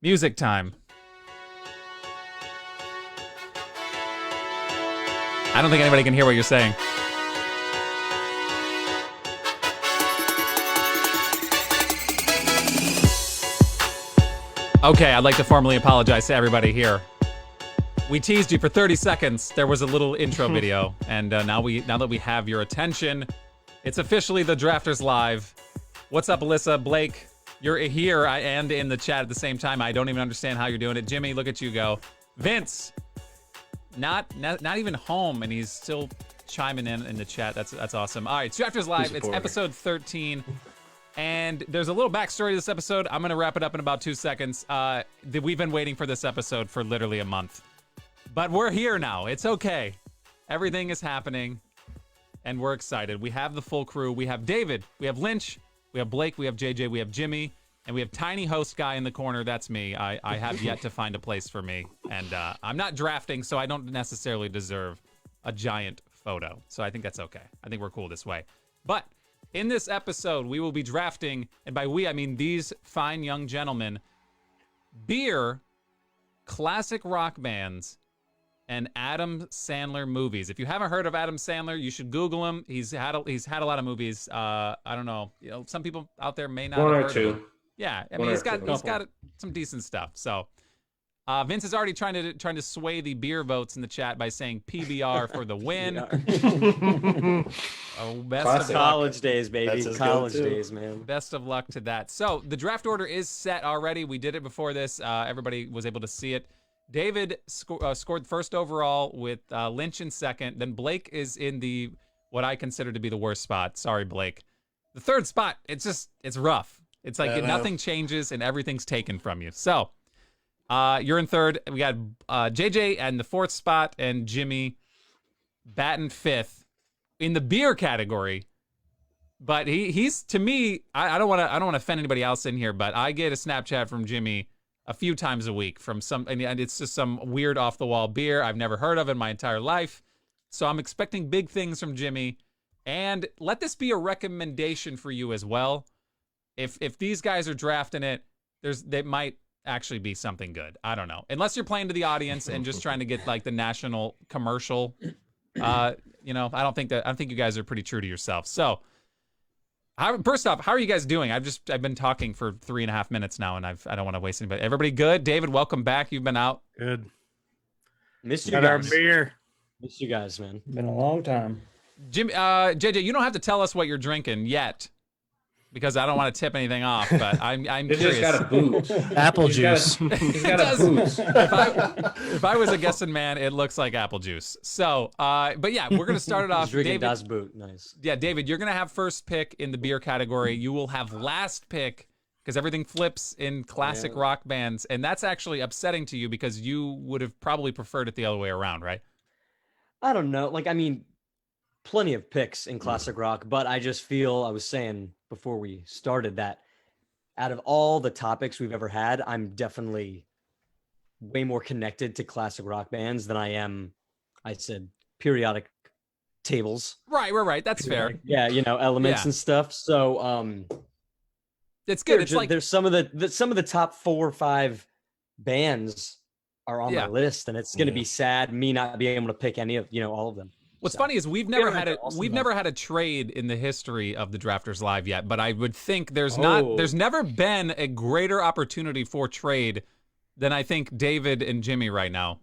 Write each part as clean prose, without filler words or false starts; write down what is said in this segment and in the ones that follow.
Music time. I don't think anybody can hear what you're saying. Okay, I'd like to formally apologize to everybody here. We teased you for 30 seconds. There was a little intro video, and now that we have your attention, it's officially the Drafters Live. What's up, Alyssa, Blake? You're here and in the chat at the same time. I don't even understand how you're doing it. Jimmy, look at you go. Vince, not even home, and he's still chiming in the chat. That's awesome. All right, Drafters Live. It's episode 13. And there's a little backstory to this episode. I'm going to wrap it up in about 2 seconds. We've been waiting for this episode for literally a month. But we're here now. It's okay. Everything is happening. And we're excited. We have the full crew. We have David. We have Lynch. We have Blake. We have JJ. We have Jimmy. And we have tiny host guy in the corner. That's me. I have yet to find a place for me. And I'm not drafting, so I don't necessarily deserve a giant photo. So I think that's okay. I think we're cool this way. But in this episode, we will be drafting, and by we, I mean these fine young gentlemen, beer, classic rock bands, and Adam Sandler movies. If you haven't heard of Adam Sandler, you should Google him. He's had a lot of movies. I don't know. Some people out there may not have heard of him. Yeah, I mean, he's got some decent stuff. So Vince is already trying to sway the beer votes in the chat by saying PBR for the win. Best of college days, baby. College days, man. Best of luck to that. So the draft order is set already. We did it before this. Everybody was able to see it. David scored first overall with Lynch in second. Then Blake is in the what I consider to be the worst spot. Sorry, Blake. The third spot, it's rough. It's like nothing changes and everything's taken from you. So you're in third. We got JJ in the fourth spot and Jimmy batting fifth in the beer category. But he's to me, I don't want to offend anybody else in here, but I get a Snapchat from Jimmy a few times a week from and it's just some weird off the wall beer I've never heard of in my entire life. So I'm expecting big things from Jimmy, and let this be a recommendation for you as well. If these guys are drafting it, they might actually be something good. I don't know. Unless you're playing to the audience and just trying to get like the national commercial. I don't think you guys are pretty true to yourself. So first off, how are you guys doing? I've been talking for 3.5 minutes now, and I don't want to waste anybody. Everybody good? David, welcome back. You've been out. Good. Missed you Got guys. our beer. Missed you guys, man. Been a long time. Jimmy, JJ, you don't have to tell us what you're drinking yet, because I don't want to tip anything off, but I'm curious. Just got a boot. Apple juice. He's got a boot. If I was a guessing man, it looks like apple juice. So, but yeah, we're gonna start it off. He's drinking David, Das Boot. Nice. Yeah, David, you're gonna have first pick in the beer category. You will have last pick because everything flips in classic rock bands, and that's actually upsetting to you because you would have probably preferred it the other way around, right? I don't know. Like, I mean, plenty of picks in classic rock, but I just feel, I was saying before we started that out of all the topics we've ever had, I'm definitely way more connected to classic rock bands than I am, I said, periodic tables. Right. That's fair. Yeah, elements and stuff. So It's good. It's like there's some of the top 4 or 5 bands are on my list, and it's going to be sad me not being able to pick any of all of them. What's funny is we've never had a trade in the history of the Drafters Live yet, but I would think there's never been a greater opportunity for trade than I think David and Jimmy right now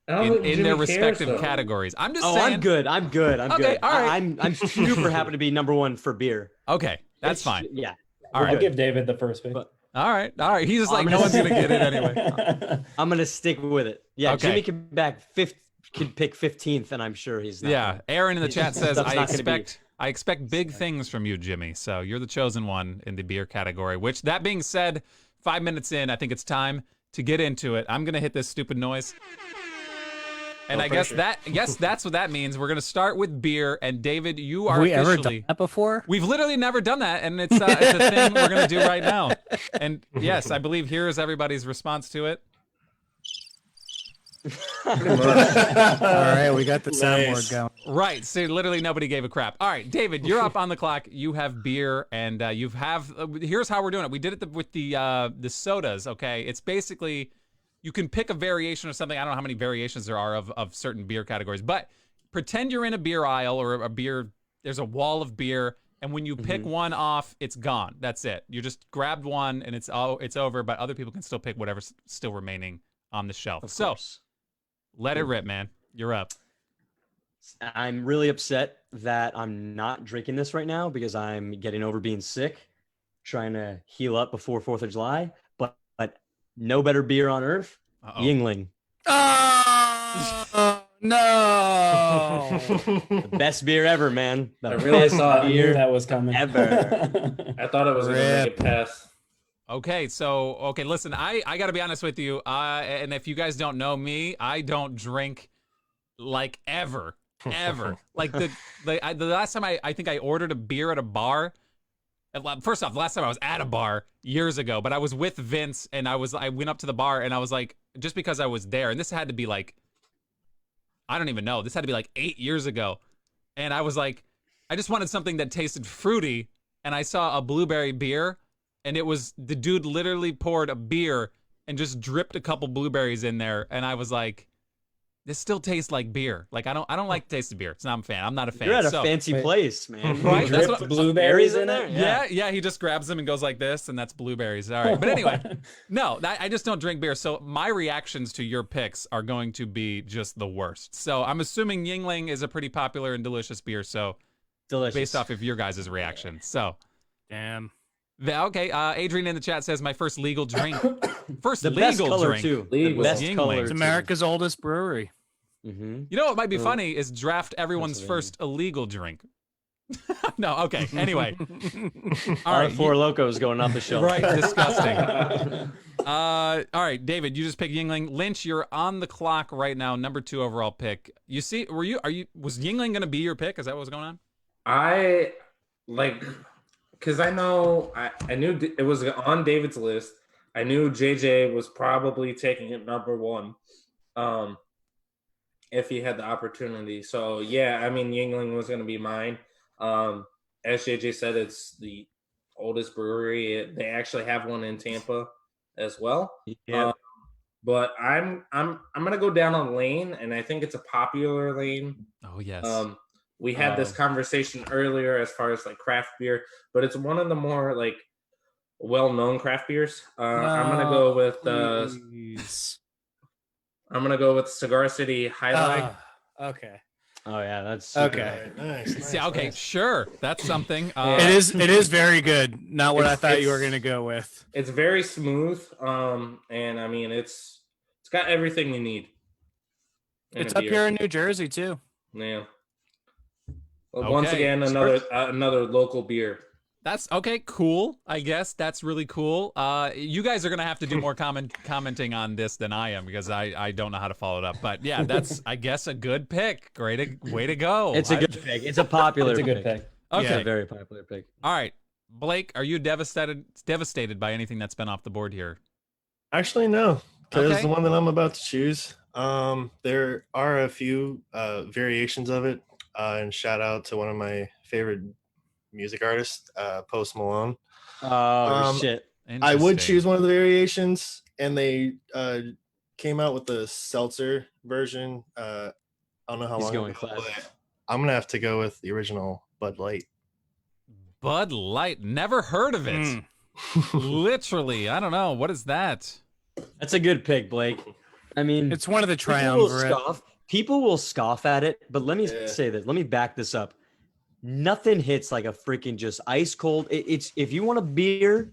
in their respective categories. I'm just saying. I'm good. Okay, good. all right. I'm super happy to be number 1 for beer. Okay, that's fine. Yeah. I'll give David the first pick. All right. He's just like, no one's gonna get it anyway. I'm gonna stick with it. Yeah, okay. Jimmy can pick 15th, and I'm sure he's not. Yeah, Aaron in the chat says, I expect big things from you, Jimmy. So you're the chosen one in the beer category, which, that being said, 5 minutes in, I think it's time to get into it. I'm going to hit this stupid noise. And I guess that's what that means. We're going to start with beer. And David, you are Have we officially... ever done that before? We've literally never done that. And it's a thing we're going to do right now. And yes, I believe here is everybody's response to it. Pretty much. All right, we got the soundboard Nice. going. Right. So literally nobody gave a crap. All right, David, you're up on the clock. You have beer, and you have. Here's how we're doing it. We did it with the sodas. Okay, it's basically you can pick a variation of something. I don't know how many variations there are of certain beer categories, but pretend you're in a beer aisle or a beer. There's a wall of beer, and when you pick one off, it's gone. That's it. You just grabbed one, and it's over. But other people can still pick whatever's still remaining on the shelf. Of So course. let it rip, man. You're up. I'm really upset that I'm not drinking this right now because I'm getting over being sick, trying to heal up before 4th of July. But no better beer on earth, Yingling. Oh no! The best beer ever, man. The I really best thought I knew beer that was coming. ever. I thought it was going to make it pass. Okay, listen, I got to be honest with you, and if you guys don't know me, I don't drink like ever. Like the last time I think I ordered a beer at a bar. First off, the last time I was at a bar years ago, but I was with Vince, and I went up to the bar, and I was like, just because I was there, and this had to be like, I don't even know, this had to be like 8 years ago, and I was like, I just wanted something that tasted fruity, and I saw a blueberry beer, and it was, the dude literally poured a beer and just dripped a couple blueberries in there, and I was like, this still tastes like beer. Like I don't like the taste of beer. It's not a fan. I'm not a fan. You're at a fancy place, man. Right? That's Dripped what, blueberries in it? yeah. He just grabs them and goes like this, and that's blueberries. All right. But anyway, no, I just don't drink beer. So my reactions to your picks are going to be just the worst. So I'm assuming Yingling is a pretty popular and delicious beer. So Delicious. based off of your guys' reaction. So Damn. okay. Adrian in the chat says my first legal drink. First The legal best color drink. too. Legal. The best Yingling. color. It's It's America's oldest brewery. Mm-hmm. You know what might be funny is draft everyone's Pennsylvania. first illegal drink. No, okay. Anyway. All All right. right, Four Locos going off the shelf. Right, disgusting. All right, David, you just picked Yingling. Lynch, you're on the clock right now, number 2 overall pick. You see, was Yingling gonna be your pick? Is that what was going on? I because I know I knew it was on David's list. I knew JJ was probably taking it number 1, if he had the opportunity. So yeah, I mean Yingling was going to be mine. As JJ said, it's the oldest brewery. They actually have one in Tampa as well. Yeah. But I'm gonna go down a lane, and I think it's a popular lane. Oh yes. We had this conversation earlier as far as like craft beer, but it's one of the more like well-known craft beers. I'm gonna go with Please. I'm gonna go with Cigar City Highlight. Okay. Oh yeah, that's super Okay. Nice. See, okay, sure, that's something. It is very good. Not what I thought you were it's- gonna go with. It's very smooth, and I mean it's got everything you need. in It's a up beer. here in New Jersey too. Yeah. Well, once Okay. again, another local beer. That's okay, cool. I guess that's really cool. You guys are gonna have to do more commenting on this than I am because I don't know how to follow it up. But yeah, that's I guess a good pick. Way to go. It's a good pick. It's a popular. It's a good pick. It's Okay. a very popular pick. All right, Blake, are you devastated by anything that's been off the board here? Actually, no, because Okay. the one that I'm about to choose, there are a few variations of it, and shout out to one of my favorite music artists, Post Malone. Oh shit! I would Interesting. choose one of the variations, and they came out with the seltzer version. I don't know how He's long going ago, classic. but I'm gonna have to go with the original Bud Light. Bud Light. Never heard of it. Literally, I don't know. What is that? That's a good pick, Blake. I mean, It's one of the people will triumvirate. scoff. People will scoff at it, but let me Yeah. say this. Let me back this up. Nothing hits like a freaking just ice cold. It's if you want a beer,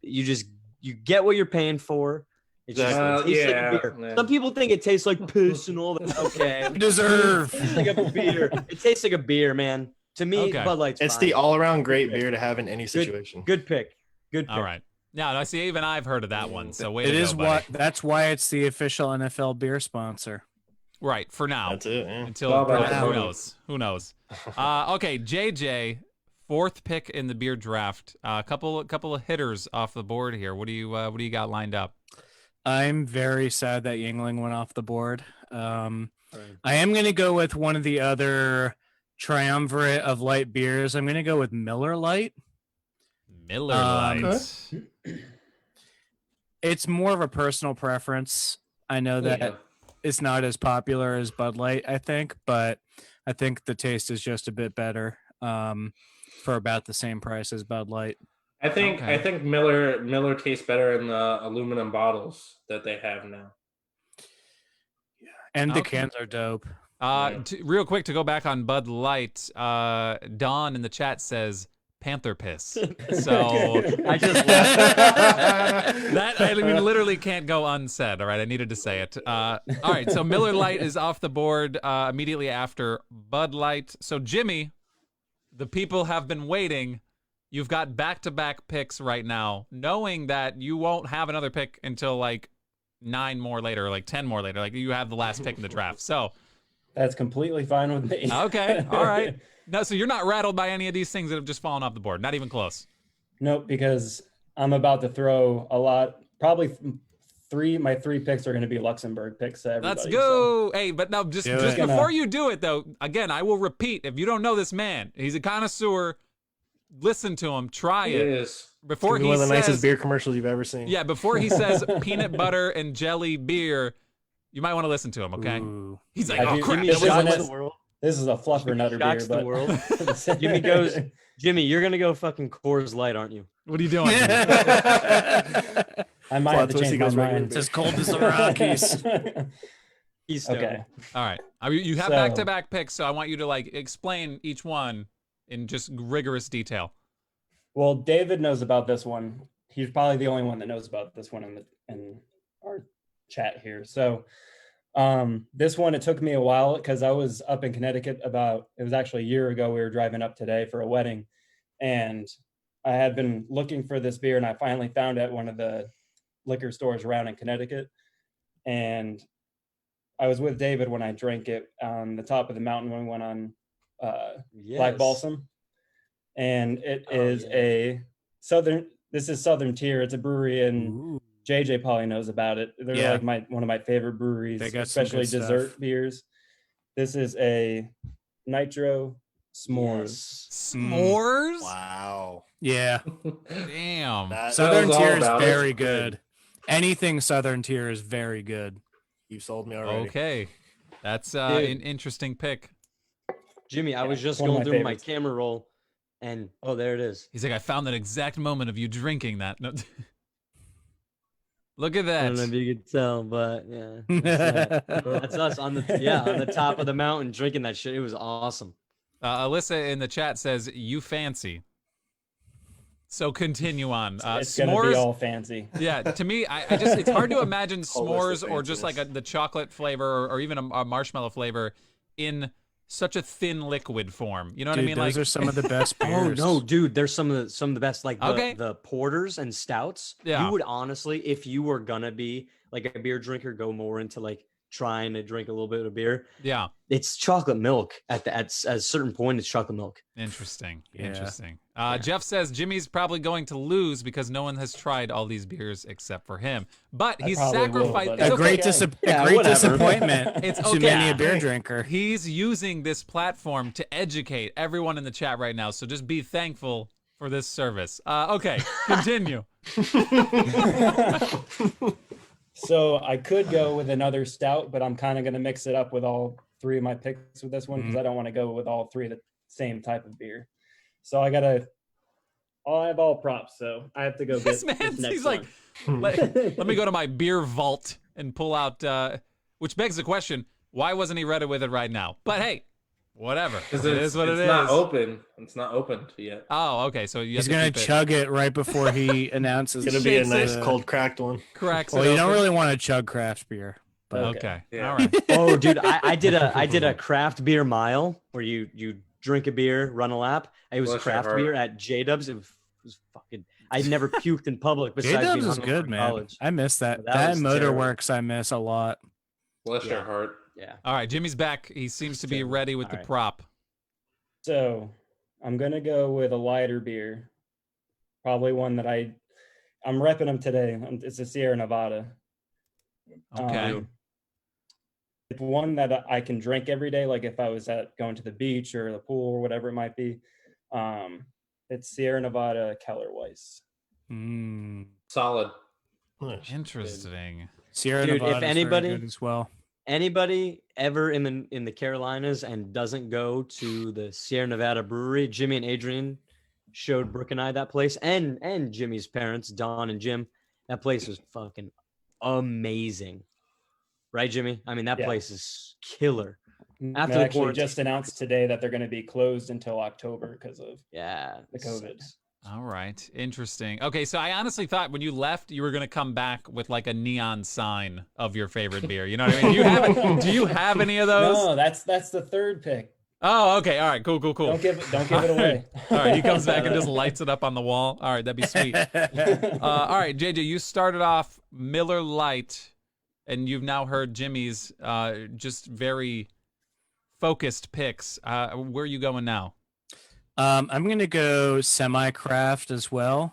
you get what you're paying for. It's just it tastes yeah, like beer. yeah. Some people think it tastes like piss and all that. Okay, Deserve. it tastes like a beer. It tastes like a beer, man. To me, Okay. Bud Light's It's fine. the all-around great beer to have in any situation. Good pick. Good pick. All right. Yeah, I see. Even I've heard of that one. So wait. It is go, buddy. what. That's why it's the official NFL beer sponsor. Right for now. That's it. Yeah. Until All about who money. knows? Who knows? Okay, JJ, 4th pick in the beer draft. A couple of hitters off the board here. What do you got lined up? I'm very sad that Yingling went off the board. Right. I am going to go with one of the other triumvirate of light beers. I'm going to go with Miller Lite. Miller Um, Lite. It's more of a personal preference. I know that Yeah. it's not as popular as Bud Light, I think, but I think the taste is just a bit better for about the same price as Bud Light. I think Okay. Miller tastes better in the aluminum bottles that they have now. And the Okay. cans are dope. Real quick to go back on Bud Light, Don in the chat says Panther piss. So I just laughed. that I mean literally can't go unsaid. All right, I needed to say it. All right, so Miller Lite is off the board immediately after Bud Light. So Jimmy, the people have been waiting. You've got back-to-back picks right now, knowing that you won't have another pick until like 9 more later, or like 10 more later. Like you have the last pick in the draft. So That's completely fine with me. okay, all right. No, so you're not rattled by any of these things that have just fallen off the board. Not even close. Nope, because I'm about to throw a lot. Probably my three picks are going to be Luxembourg picks. To everybody, Let's go. Hey, but no, just Do it. before you do it though, again, I will repeat, if you don't know this man, he's a connoisseur. Listen to him, try It it. is. Before Could be he one of the says nicest beer commercials you've ever seen. Yeah, before he says peanut butter and jelly beer, you might want to listen to him, okay? Ooh. He's like, Have "Oh you- crap." Jimmy This shocks isn't the it. world. This is a fluffer nutter beer, Shocks the but world. Jimmy goes, Jimmy, you're gonna go fucking Coors Light, aren't you? What are you doing? I might Plot have to twist, change he my goes regular mind. It's as cold as the Rockies. He's Okay. All right. You have So- back-to-back picks, so I want you to like explain each one in just rigorous detail. Well, David knows about this one. He's probably the only one that knows about this one in our chat here. So this one, it took me a while because I was up in Connecticut it was actually a year ago. We were driving up today for a wedding, and I had been looking for this beer, and I finally found it at one of the liquor stores around in Connecticut. And I was with David when I drank it on the top of the mountain when we went on Black Balsam. And it is a this is Southern Tier. It's a brewery, and Ooh. JJ probably knows about it. They're Yeah. like one of my favorite breweries, They got some especially good dessert stuff. beers. This is a Nitro S'mores. S'mores? Wow. Yeah. Damn. That, Southern was all Tier is about it. very good. Anything Southern Tier is very good. you sold me already. Okay. That's Dude. an interesting pick. Jimmy, I was just one of going my through my favorites. camera roll, and oh, there it is. He's like, I found that exact moment of you drinking that. No. Look at I don't know that. if you could tell, but yeah, that's us on the top of the mountain drinking that shit. It was awesome. Alyssa in the chat says, you fancy. So continue on. It's gonna be all fancy. Yeah, to me, I just it's hard to imagine Holistic s'mores or just like fanciness. the chocolate flavor or even a marshmallow flavor in such a thin liquid form. You know what I Dude, mean? those Like, are some of the best Oh beers. no, dude! There's some of the best, like Okay. the porters and stouts. Yeah. You would honestly, if you were gonna be like a beer drinker, go more into like trying to drink a little bit of beer. yeah, It's chocolate milk at a certain point. It's chocolate milk. interesting, Yeah. interesting. Jeff says Jimmy's probably going to lose because no one has tried all these beers except for him. But I he's probably will, sacrificed. but- It's A okay. great, Yeah, a great whatever. disappointment It's to okay. many a beer drinker. He's using this platform to educate everyone in the chat right now. So just be thankful for this service. Okay, continue. So I could go with another stout, but I'm kind of going to mix it up with all three of my picks with this one because I don't want to go with all three of the same type of beer. So I have all props, so I have to go get This man, this next he's like, one. let me go to my beer vault and pull out, which begs the question, why wasn't he ready with it right now? But hey, whatever. Because It is what it it's is. not open. It's not opened yet. Oh, okay. So you have He's to gonna keep it. chug it right before he announces. It's gonna be a Shakes nice it. cold cracked one. Cracks Well, it you don't open. really want to chug craft beer. But Okay. Yeah. All right. Oh, dude, I did a craft beer mile where you drink a beer, run a lap. It was Bless your craft heart. beer at J Dubs. It was fucking. I never puked in public. Besides J-Dubs being is hungover good, in man. college. I miss that. That That was Motorworks I miss a lot. Bless your Yeah. heart. Yeah. All right. Jimmy's back. He seems to be So, ready with all the right. prop. So I'm going to go with a lighter beer. Probably one that I'm repping them today. It's a Sierra Nevada. Okay. It's one that I can drink every day, like if I was going to the beach or the pool or whatever it might be. It's Sierra Nevada Keller Weiss. Solid. Nice. Interesting. Sierra Dude, if Nevada is anybody- very good as well. Anybody ever in the Carolinas and doesn't go to the Sierra Nevada Brewery, Jimmy and Adrian showed Brooke and I that place, and Jimmy's parents, Don and Jim. That place was fucking amazing, right, Jimmy? I mean, that Yeah. place is killer. They After the actually quarantine. just announced today that they're going to be closed until October because of Yeah, the it COVID. sucks. All right. Interesting. Okay, so I honestly thought when you left, you were gonna come back with like a neon sign of your favorite beer. You know what I mean? Do you have any of those? No, that's the third pick. Oh, okay. All right. Cool. Don't give it away. All right. He comes back and just lights it up on the wall. All right. That'd be sweet. All right, JJ, you started off Miller Lite, and you've now heard Jimmy's just very focused picks. Where are you going now? I'm gonna go semi-craft as well.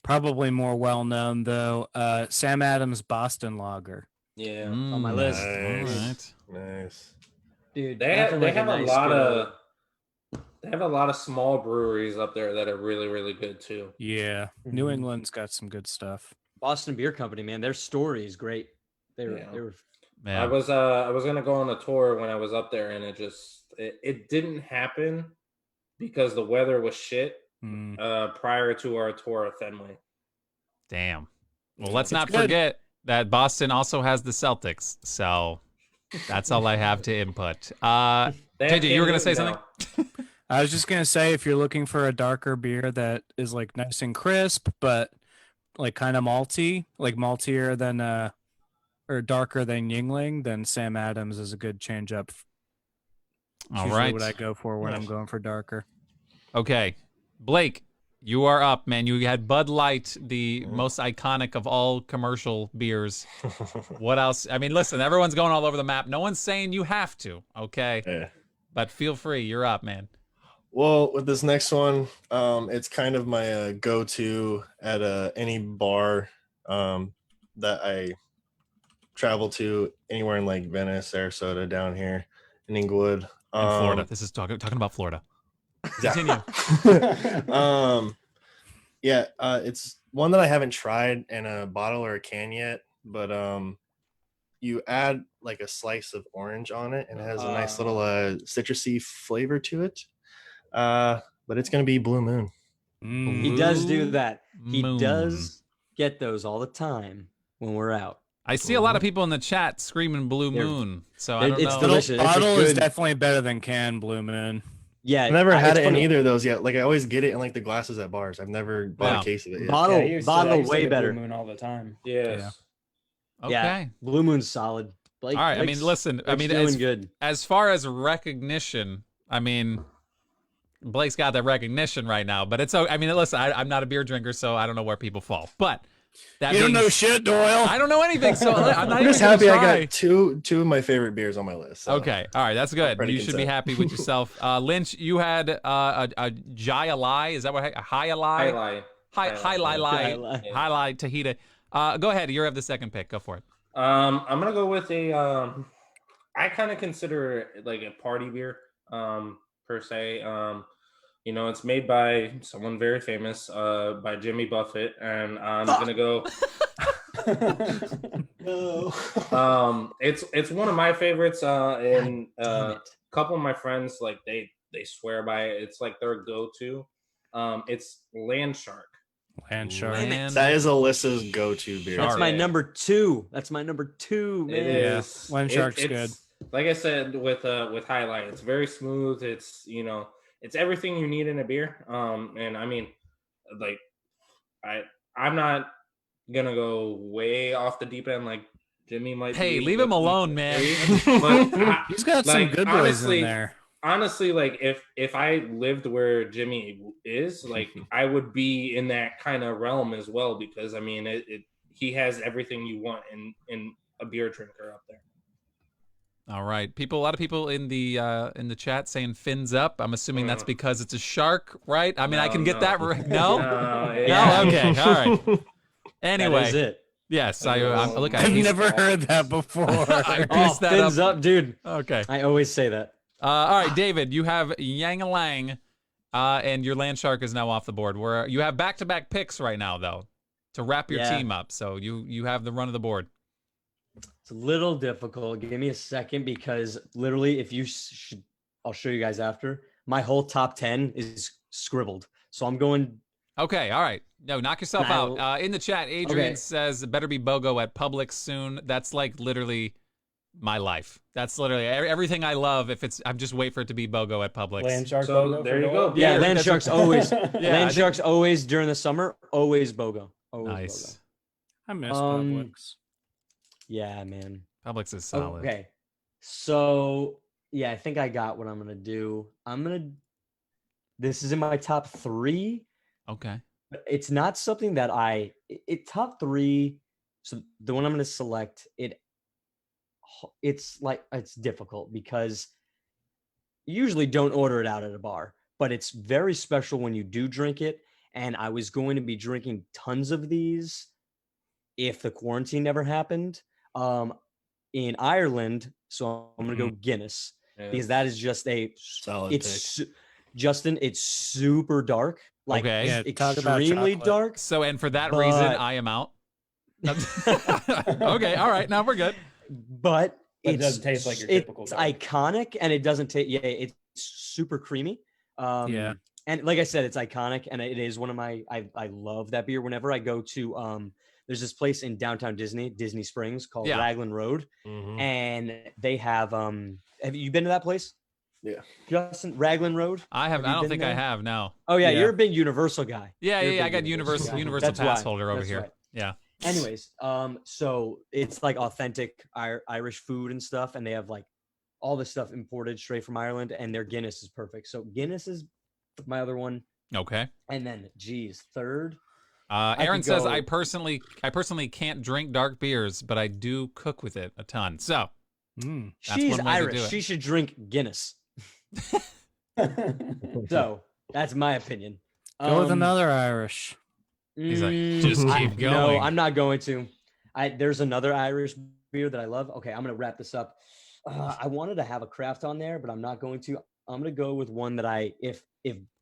Probably more well known though. Sam Adams Boston Lager. Yeah. On my list. Nice. All right. Nice. Dude, They nothing like have a nice lot good of they have a lot of small breweries up there that are really, really good too. Yeah, New Mhm. England's got some good stuff. Boston Beer Company, man. Their story is great. They were Man. I was gonna go on a tour when I was up there, and it didn't happen because the weather was shit Mm. prior to our tour of Fenway. Damn. Well, let's not good. forget that Boston also has the Celtics. So that's all I have to input. They have JJ, you were Cam gonna say Newton something? now. I was just gonna say, if you're looking for a darker beer that is like nice and crisp, but like kind of malty, like maltier than or darker than Yingling, then Sam Adams is a good change up. All Usually right. what I go for when I'm Nice. going for darker. Okay. Blake, you are up, man. You had Bud Light, the most iconic of all commercial beers. What else? I mean, listen, everyone's going all over the map. No one's saying you have to, okay? Yeah. But feel free. You're up, man. Well, with this next one, it's kind of my go-to at any bar that I travel to, anywhere in like Venice, Sarasota, down here in Inglewood. In Florida. This is talking about Florida. Yeah. Continue. Yeah, it's one that I haven't tried in a bottle or a can yet, but you add like a slice of orange on it, and it has a nice little citrusy flavor to it. But it's gonna be Blue Moon. He does do Blue that. He Moon. does get those all the time when we're out. I see a lot of people in the chat screaming Blue They're- Moon. So I don't it's know. delicious. It's a Bottle is good- definitely better than can Blue Moon. Yeah, I've never had it's it in funny. either of those yet. Like I always get it in like the glasses at bars. I've never bought Wow. a case of it yet. Bottle, Yeah, I used to bottle, get way Blue better. Moon all the time. Yes. Okay. Yeah, Blue Moon's solid. Blake, All right. I mean, Blake's- listen. I Blake's mean, doing good. as far as recognition, I mean, Blake's got that recognition right now. But it's. I mean, listen. I'm not a beer drinker, so I don't know where people fall. But that You don't being know shit, Doyle. I don't know anything, so I'm not I'm even just gonna happy I try. got two of my favorite beers on my list. so. Okay, all right, that's good. pretty You should be content. happy with yourself. Lynch, you had a Jai-alai. Is that what? A Hi-alai? Highlight. Hi-alai. Yeah. Highlight Tahita. Go ahead. You have the second pick. Go for it. I'm gonna go with a. I kind of consider it like a party beer, per se. You know, it's made by someone very famous, by Jimmy Buffett, and I'm gonna go. It's one of my favorites, and Damn a it. couple of my friends like they swear by it. It's like their go-to. It's Land Shark. Land Shark. Land- That is Alyssa's go-to beer. That's Shark. my Yeah. number two. That's my number two, man. It is. Land Shark's it's- Like I said with Highlight, it's very smooth. It's it's everything you need in a beer. And I mean, like I'm not gonna go way off the deep end like Jimmy might. Hey, be leave with him alone, the man. three. But He's got some like, good boys honestly, in there. honestly, like if I lived where Jimmy is, like I would be in that kind of realm as well, because I mean he has everything you want in a beer drinker up there. All right, a lot of people in the chat saying fins up. I'm assuming that's because it's a shark, right? I mean, I can get No. that right. No, No, no. yeah. Okay, all right. That is Anyway, it. Yes, I'm look. I've pieced- never heard that before. I Oh, pieced that fins up. up, dude. Okay. I always say that. All right, David, you have Yang-a-Lang, and your land shark is now off the board. Where you have back-to-back picks right now, though, to wrap your Yeah. team up. So you have the run of the board. It's a little difficult. Give me a second because literally, if you should, I'll show you guys after. My whole top 10 is scribbled. So I'm going. Okay, all right. No, knock yourself Now- out. In the chat, Adrian Okay. says, better be BOGO at Publix soon. That's like literally my life. That's literally everything I love. I'm just wait for it to be BOGO at Publix. Land shark. So logo there for you Noah? go. Yeah, Yeah, land that's sharks what- always. Yeah, I Land think- sharks always during the summer. Always BOGO. Always Nice. I miss Um, Publix. Yeah, man. Publix is solid. Okay. So yeah, I think I got what I'm gonna do. This is in my top 3. Okay. But it's not something that top 3. So the one I'm gonna select, it's difficult because you usually don't order it out at a bar, but it's very special when you do drink it. And I was going to be drinking tons of these if the quarantine never happened. In Ireland, so I'm gonna go Guinness because that is just a Solid Justin, it's super dark, like Okay. Yeah, talk about extremely chocolate. dark. So, and for that reason, But- I am out. Okay, all right. Now we're good. But But it it's, doesn't taste like your typical it's dark. iconic, and it doesn't taste. Yeah, it's super creamy. Yeah. And like I said, it's iconic, and it is one of my. I love that beer. Whenever I go to there's this place in downtown Disney Springs called Yeah. Raglan Road, Mhm. and they have. Have you been to that place? Yeah. Justin, Raglan Road. I Have you don't been think I there? have. No. Oh yeah, Yeah. you're a big Universal guy. Yeah, You're a yeah. I big got Universal guy. Universal That's pass why. holder over That's here. right. Yeah. Anyways, so it's like authentic Irish food and stuff, and they have like all this stuff imported straight from Ireland, and their Guinness is perfect. So Guinness is my other one, Okay. and then third. Aaron could says go- I personally can't drink dark beers, but I do cook with it a ton. So Mm. That's She's one way to do Irish. it. She should drink Guinness. So that's my opinion. Go with another Irish. He's like, mm, just I- keep No, going. I'm not going to. There's another Irish beer that I love. Okay, I'm gonna wrap this up. I wanted to have a craft on there, but I'm not going to. I'm gonna go with one that if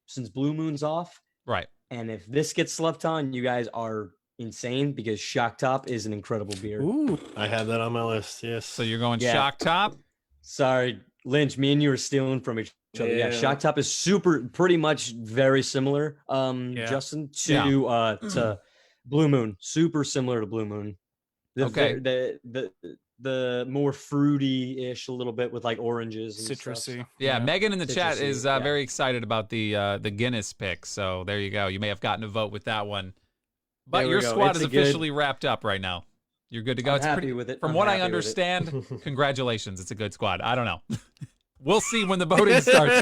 since Blue Moon's off, right. and if this gets slept on, you guys are insane because Shock Top is an incredible beer. Ooh. I had that on my list. Yes. So you're going Yeah. shock top. Sorry, Lynch. Me and you are stealing from each other. Yeah, Yeah. Shock Top is pretty much very similar. Justin to Blue Moon, super similar to Blue Moon. Okay. The more fruity-ish a little bit with like oranges and stuff. Citrusy. Yeah, Megan in the chat Citrusy, is yeah. very excited about the Guinness pick. So there you go. You may have gotten a vote with that one. But There we your go. squad It's is a good- officially wrapped up right now. You're good to go. I'm It's happy pretty with it. From I'm what I happy with it. understand, congratulations. It's a good squad. I don't know. We'll see when the voting starts.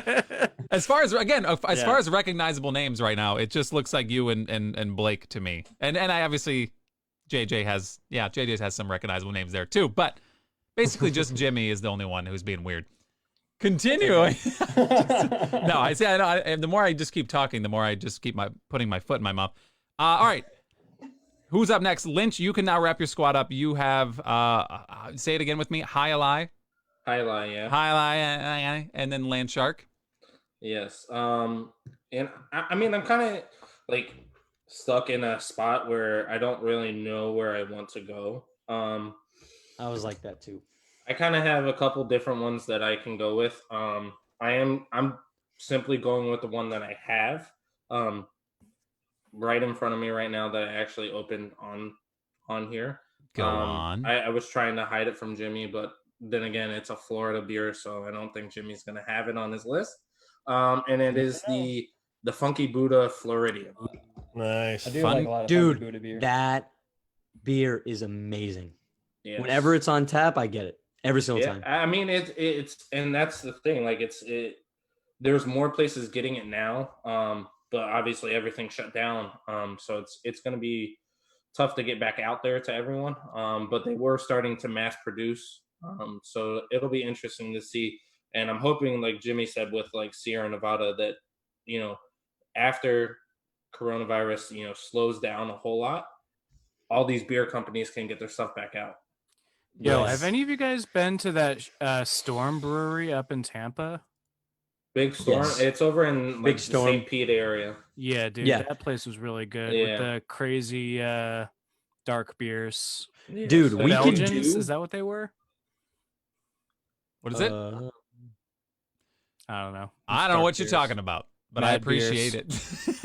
As far as far as recognizable names right now, it just looks like you and Blake to me. And I obviously JJ has some recognizable names there too, but basically just Jimmy is the only one who's being weird. Continuing. No, I say I know. And the more I just keep talking, the more I just keep putting my foot in my mouth. All right. Who's up next? Lynch, you can now wrap your squad up. You have say it again with me. Highlight. Highlight, yeah. Highlight, and then Land Shark. Yes. And I mean, I'm kind of like stuck in a spot where I don't really know where I want to go. I was like that too. I kind of have a couple different ones that I can go with. I'm simply going with the one that I have right in front of me right now that I actually opened on here. Go on. I was trying to hide it from Jimmy, but then again, it's a Florida beer, so I don't think Jimmy's gonna have it on his list. And it is the Funky Buddha Floridian. Nice. I do Fun- like a lot of Dude, Funky Buddha beer. That beer is amazing. Yes. Whenever it's on tap, I get it every single Yeah, time. I mean it's and that's the thing. Like there's more places getting it now, but obviously everything shut down. So it's going to be tough to get back out there to everyone. But they were starting to mass produce, so it'll be interesting to see. And I'm hoping, like Jimmy said, with like Sierra Nevada, that after coronavirus slows down a whole lot, all these beer companies can get their stuff back out. Yo, Yes. have any of you guys been to that Storm Brewery up in Tampa? Big Storm. Yes. It's over in like Big the Storm. St. Pete area. Yeah, dude, Yeah. that place was really good Yeah. with the crazy dark beers. Dude, so we can Belgians, do- is that what they were? What is it? I don't know. I don't know what you're talking about, but I Mad appreciate beers. it.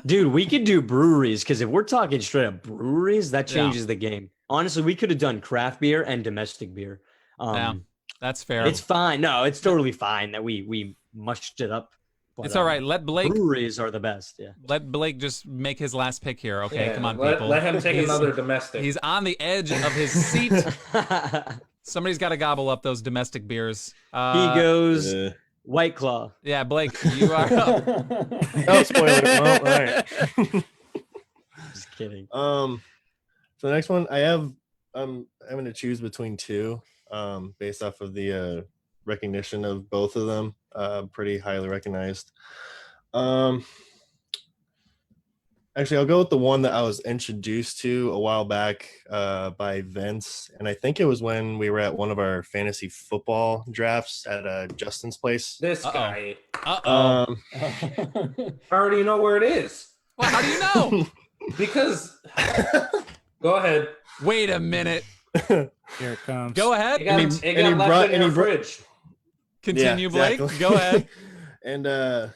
Dude, we could do breweries because if we're talking straight up breweries, that Yeah. changes the game. Honestly, we could have done craft beer and domestic beer. Yeah. That's fair. It's fine. No, it's totally fine that we mushed it up. But, It's all right. Let Blake Breweries are the best. Yeah. let Blake just make his last pick here. Okay, Yeah, come on, let, people. Let him take He's- another domestic. He's on the edge of his seat. Somebody's got to gobble up those domestic beers. He goes White Claw. Yeah, Blake, you are up. No spoiler. Well, all right. Just kidding. So the next one I'm having to choose between two, based off of the recognition of both of them. Pretty highly recognized. Actually, I'll go with the one that I was introduced to a while back by Vince, and I think it was when we were at one of our fantasy football drafts at Justin's place. This Uh-oh. guy. Uh-oh. I already know where it is. Well, how do you know? Because go ahead. Wait a minute. Here it comes. Go ahead. It got, And he- it and got he left brought- in and your he brought- fridge. Continue, Yeah, Blake. exactly. Go ahead. And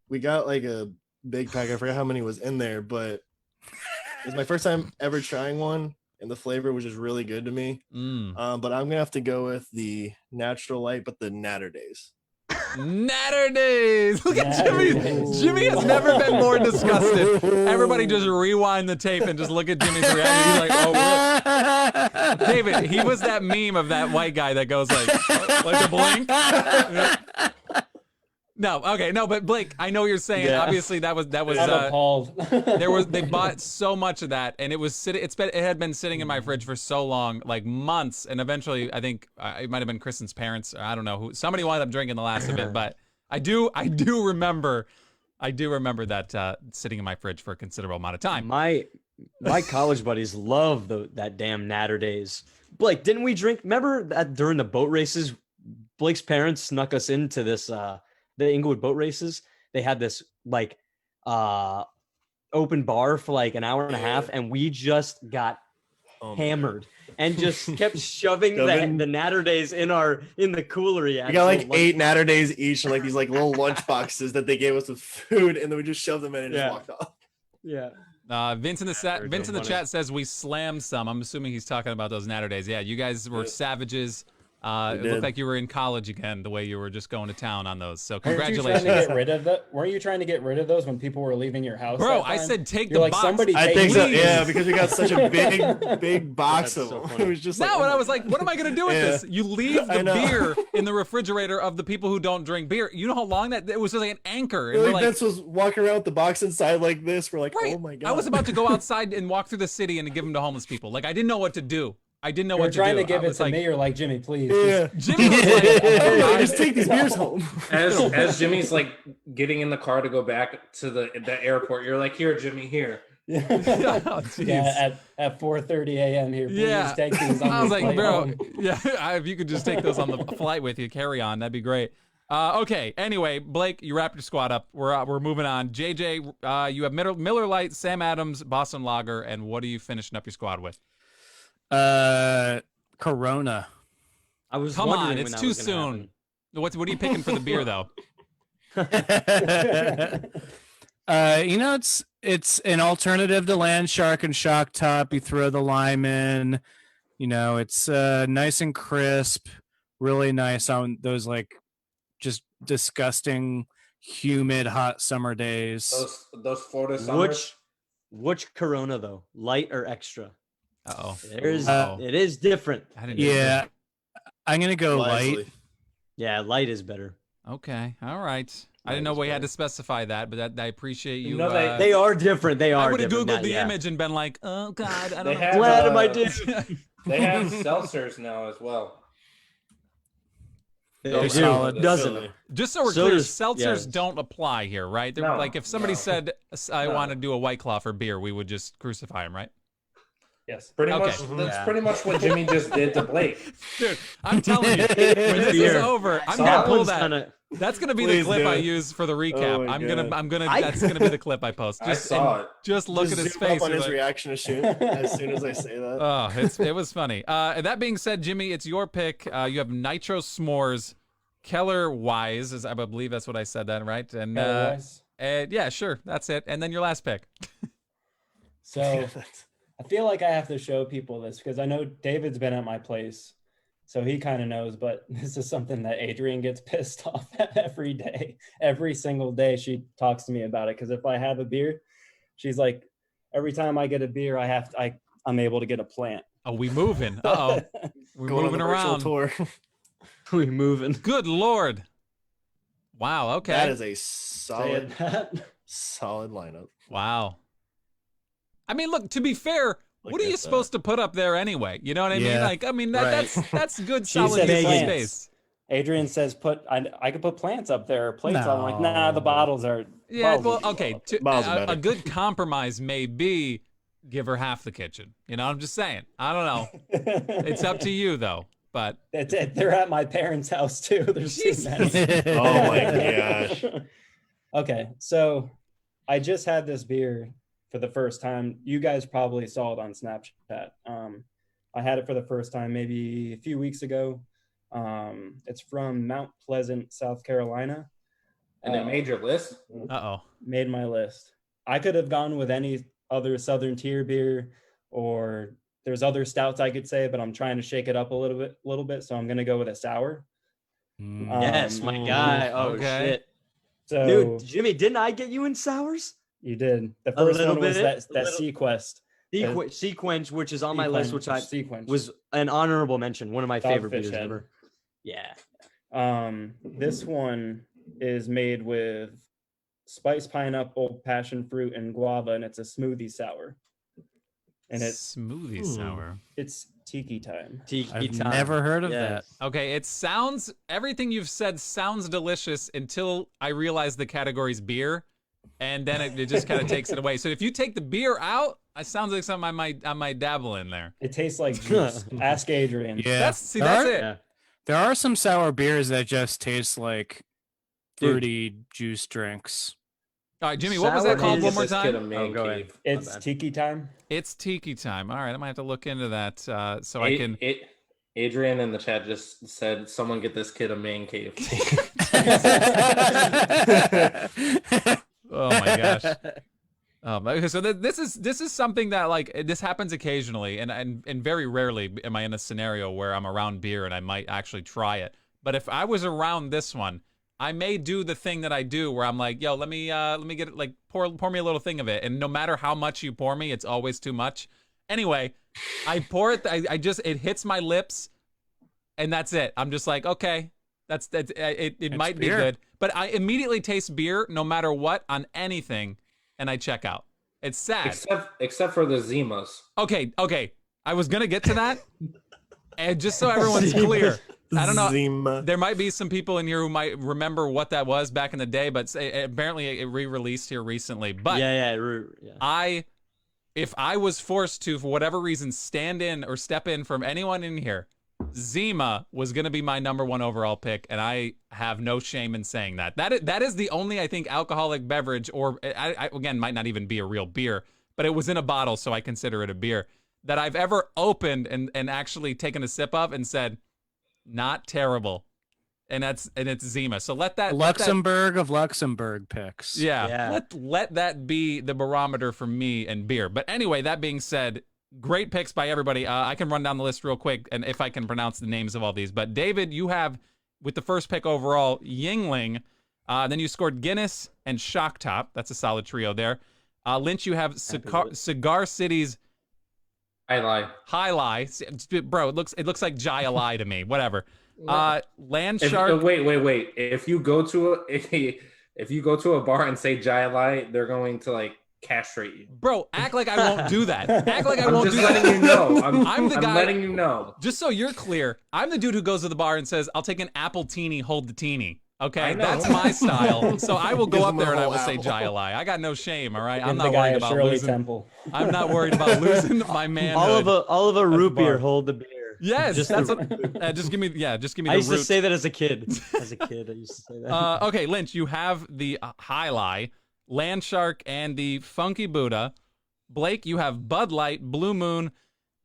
we got like a big pack. I forgot how many was in there, but it was my first time ever trying one, and the flavor was just really good to me. Mm. But I'm gonna have to go with the natural light, but the Natter Days. Natter days. Look at Natter Jimmy. days. Jimmy has never been more disgusted. Everybody just rewind the tape and just look at Jimmy's reaction. He's like, oh, really? David, he was that meme of that white guy that goes like a blink. No, okay, no, but Blake, I know what you're saying. Yeah. Obviously, that was I'm appalled. they bought so much of that, and it had been sitting in my fridge for so long, like months, and eventually, I think it might have been Kristen's parents, or I don't know who. Somebody wound up drinking the last of it, but I do remember that sitting in my fridge for a considerable amount of time. My college buddies love that damn Natter Days. Blake, didn't we drink? Remember that during the boat races, Blake's parents snuck us into this the Inglewood boat races. They had this like open bar for like an hour and a half, and we just got hammered and just kept shoving the Natter Days in the cooler. Yeah, We got like 8 Natter Days each, and like these like little lunch boxes that they gave us with food, and then we just shoved them in and Yeah. just walked off. Yeah. Vince in the Very Vince in the funny. chat says we slammed some. I'm assuming he's talking about those Natter Days. Yeah, you guys were Yeah. savages. It did. looked like you were in college again, the way you were just going to town on those. So Weren't you trying congratulations. to get rid of that? Weren't you trying to get rid of those when people were leaving your house? Bro, that I time? said take You're the like, box. somebody I take think so. these. Yeah, because we got such a big box That's of so them. funny. It was just No, like, and I was like, what am I going to do with Yeah. this? You leave I the know. beer in the refrigerator of the people who don't drink beer. You know how long it was just like an anchor. And we're like, like, Vince was walking around with the box inside like this. We're like, right. oh my god. I was about to go outside and walk through the city and give them to homeless people. Like, I didn't know what to do. I didn't know You were what to trying do. to give I it was to like, me. You're like, Jimmy, please. Yeah. Jimmy was like, Hey, "Oh, just take these beers home. As Jimmy's like getting in the car to go back to the airport, you're like, here, Jimmy, here. oh, jeez. Yeah, at 4:30 a.m. here. Please Yeah. take these on I was your like, flight bro, home. yeah, if you could just take those on the flight with you, carry on, that'd be great. Okay, anyway, Blake, you wrapped your squad up. We're moving on. JJ, you have Miller Lite, Sam Adams, Boston Lager, and what are you finishing up your squad with? Corona. I was Come wondering on, when it's that too was gonna soon. happen. What are you picking for the beer though? It's an alternative to Land Shark and Shock Top. You throw the lime in. It's nice and crisp, really nice on those like just disgusting, humid, hot summer days. Those Florida summers. Which Corona though? Light or extra? Uh-oh. It is different. I didn't know Yeah, I'm gonna go Wisely. light. Yeah, light is better. Okay, all right. I didn't know we had to specify that, but I appreciate you. You know they- They are different. They I are would have different. Googled Not- the yeah. image and been like, oh God, I They don't know. have, Glad am I did. They have seltzers now as well. They They're do. solid. Doesn't. Just so we're So clear, does- seltzers yes. don't apply here, right? They're No, like if somebody no. said I No. want to do a White Claw for beer, we would just crucify him, right? Yes. Pretty Okay. much. That's Yeah. pretty much what Jimmy just did to Blake. Dude, I'm telling you, when this is Beer. over, I'm That gonna pull one's that. kinda- That's gonna be the Please clip do I it. use for the recap. Oh my God. That's gonna be the clip I post. I saw it. Just look Just at his zoom up face. on You're his like, reaction as soon as I say that. oh, it was funny. And that being said, Jimmy, it's your pick. You have Nitro S'mores, Keller Wise, I believe that's what I said that, right? And yeah, sure, that's it. And then your last pick. So I feel like I have to show people this because I know David's been at my place, so he kind of knows, but this is something that Adrian gets pissed off at every day. Every single day she talks to me about it because if I have a beer, she's like, every time I get a beer, I'm able to get a plant. Oh, we moving. Uh-oh. We're Going moving on the virtual around. tour. We moving. Good Lord. Wow, okay. That is a Saying solid lineup. Wow. I mean, look, to be fair, Look what are at you that. supposed to put up there anyway? You know what I mean? Yeah. Like, I mean, Right. that's good, She solid said use of plants. space. Adrian says, I could put plants up there, or plates. I'm like, No. nah, the bottles are. Yeah, bottles well, are okay. Miles are A better. good compromise may be give her half the kitchen. You know, I'm just saying. I don't know. It's up to you, though. But That's it. They're at my parents' house too. There's too Jesus. many. Oh my gosh. Okay, so I just had this beer for the first time. You guys probably saw it on Snapchat. I had it for the first time maybe a few weeks ago. It's from Mount Pleasant, South Carolina. And it made your list. uh-oh. Made my list. I could have gone with any other Southern Tier beer, or there's other stouts I could say, but I'm trying to shake it up a little bit. So I'm gonna go with a sour. Yes, my guy. Oh okay. shit. So Dude, Jimmy, didn't I get you in sours? you did. The A first little one was bit, that a little- Sequest. Sequence, which is on my list, which I Sequence. was an honorable mention. One of my favorite Dogfish beers Head. ever. Yeah. This one is made with spice pineapple, passion fruit, and guava, and it's a smoothie sour. And Smoothie sour. it's tiki time. Tiki I've time. never heard of Yes. Okay, it sounds, everything you've said sounds delicious until I realize the category's beer, and then it just kind of takes it away. So if you take the beer out, it sounds like something I might dabble in there. It tastes like juice. Ask Adrian. Yeah, That's there that's are, it. Yeah. There are some sour beers that just taste like Dude. fruity juice drinks. All right, Jimmy, what was that Sour called is- one more This kid a time? man go ahead. cave. It's bad. tiki time. It's tiki time. All right, I might have to look into that so I can. Adrian in the chat just said, "Someone get this kid a man cave." Oh my gosh. Okay, so this is something that like this happens occasionally, and very rarely am I in a scenario where I'm around beer and I might actually try it. But if I was around this one, I may do the thing that I do where I'm like, yo, let me get it, like pour me a little thing of it, and no matter how much you pour me, it's always too much. Anyway, I pour it. It hits my lips, and that's it. I'm just like, okay, it might be beer. good, but I immediately taste beer no matter what on anything, and I check out. It's sad. except for the Zimas. Okay. I was gonna get to that, and just so everyone's clear, I don't know. Zima. There might be some people in here who might remember what that was back in the day, but apparently it re-released here recently. But Yeah. if I was forced to, for whatever reason, stand in or step in from anyone in here, Zima was going to be my number one overall pick, and I have no shame in saying that. That is the only, I think, alcoholic beverage, or again, might not even be a real beer, but it was in a bottle, so I consider it a beer, that I've ever opened and actually taken a sip of and said, not terrible. And it's Zima. So let that Luxembourg of Luxembourg picks. Yeah. Let that be the barometer for me and beer. But anyway, that being said, great picks by everybody. I can run down the list real quick, and if I can pronounce the names of all these. But David, you have, with the first pick overall, Yingling. Then you scored Guinness and Shock Top. That's a solid trio there. Lynch, you have Cigar City's High Lie. Bro, it looks like Jai Alai to me. Whatever. Land Shark. Wait. If you go to a bar and say Jai Alai, they're going to like castrate you. Bro, act like I won't do that. Act like I I'm won't just do that. letting you know. I'm the guy. letting you know. Just so you're clear, I'm the dude who goes to the bar and says, I'll take an apple teeny, hold the teeny. Okay, I know. that's my style. So I will go Gives up him a there and I whole will say apple. Jai Alai. I got no shame, all right? I'm Give not the guy worried a about Shirley losing. Temple. I'm not worried about losing my manhood. Olive a root bar. beer, hold the beer. Yes, Just that's the- what. Just give me I the used root. to say that as a kid. As a kid, I used to say that. Okay, Lynch, you have the High Lie, Land Shark, and the Funky Buddha. Blake, you have Bud Light, Blue Moon,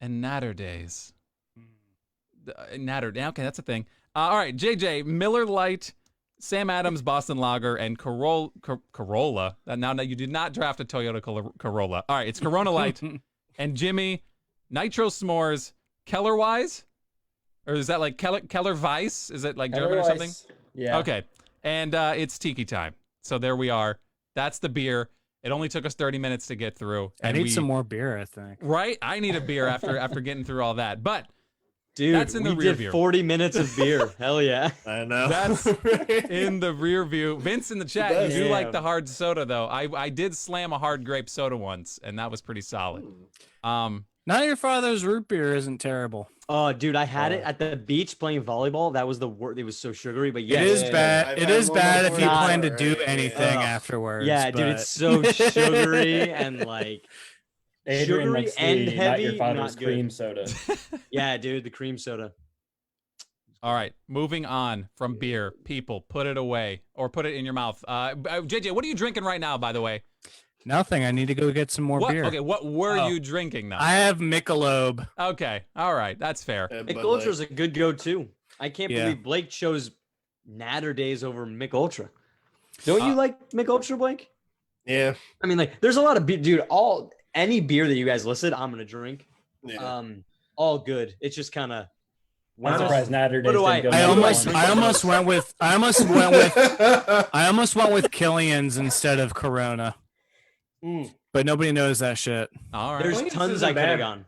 and Natter Days. Natter, okay, that's a thing. All right, JJ, Miller Lite, Sam Adams, Boston Lager, and Corolla. Now you did not draft a Toyota Corolla. All right, it's Corona Light. And Jimmy, Nitro S'mores, Keller Wise? Or is that like Keller Weiss? Is it like German or something? Yeah. Okay. And it's Tiki time. So there we are. That's the beer. It only took us 30 minutes to get through. I and need we- some more beer, I think. Right? I need a beer after getting through all that. But Dude, that's in the we rear did view. 40 minutes of beer. Hell yeah. I know. That's in the rear view. Vince in the chat, you do Damn. like the hard soda though. I did slam a hard grape soda once, and that was pretty solid. Not Your Father's root beer isn't terrible. Oh, dude, I had it at the beach playing volleyball. That was the word. It was so sugary, but yeah, it is yeah, bad. I've It had is one bad if before you that, plan to right? do Yeah. anything Ugh. afterwards. Yeah, dude, but- it's so sugary and like Adrian sugary likes and the heavy. Not Your Father's not good. cream soda. Yeah, dude, the cream soda. All right, moving on from beer. People, put it away or put it in your mouth. JJ, what are you drinking right now, by the way? Nothing. I need to go get some more What? beer. Okay, what were Oh. you drinking now? I have Michelob. Okay, all right, that's fair. Yeah, Mick Bud Ultra Light. is a good go-to. I can't Yeah. believe Blake chose Natter Days over Mick Ultra. Don't you Uh, like Mick Ultra, Blake? Yeah. I mean, like, there's a lot of beer, dude. Any beer that you guys listed, I'm gonna drink. Yeah. All good. It's just kind of. I'm surprised Natter What Days do I- didn't go I number almost one. I almost went with Killian's instead of Corona. Mm. But nobody knows that shit. All right. There's Killian's tons isn't I could have bad. gone.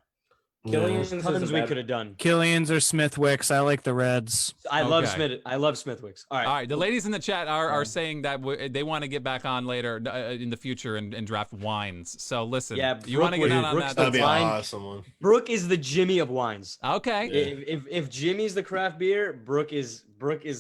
Killian's Tons isn't we bad. could have done. Killian's or Smithwick's. I like the Reds. I love Okay. Smith. I love Smithwick's. All right. All right, the ladies in the chat are saying that they want to get back on later in the future and draft wines. So listen, Yeah, you want to Brooke get would- in on Brooke's that? That'd be the That's line. fine. awesome one. Brooke is the Jimmy of wines. Okay. Yeah. If Jimmy's the craft beer, Brooke is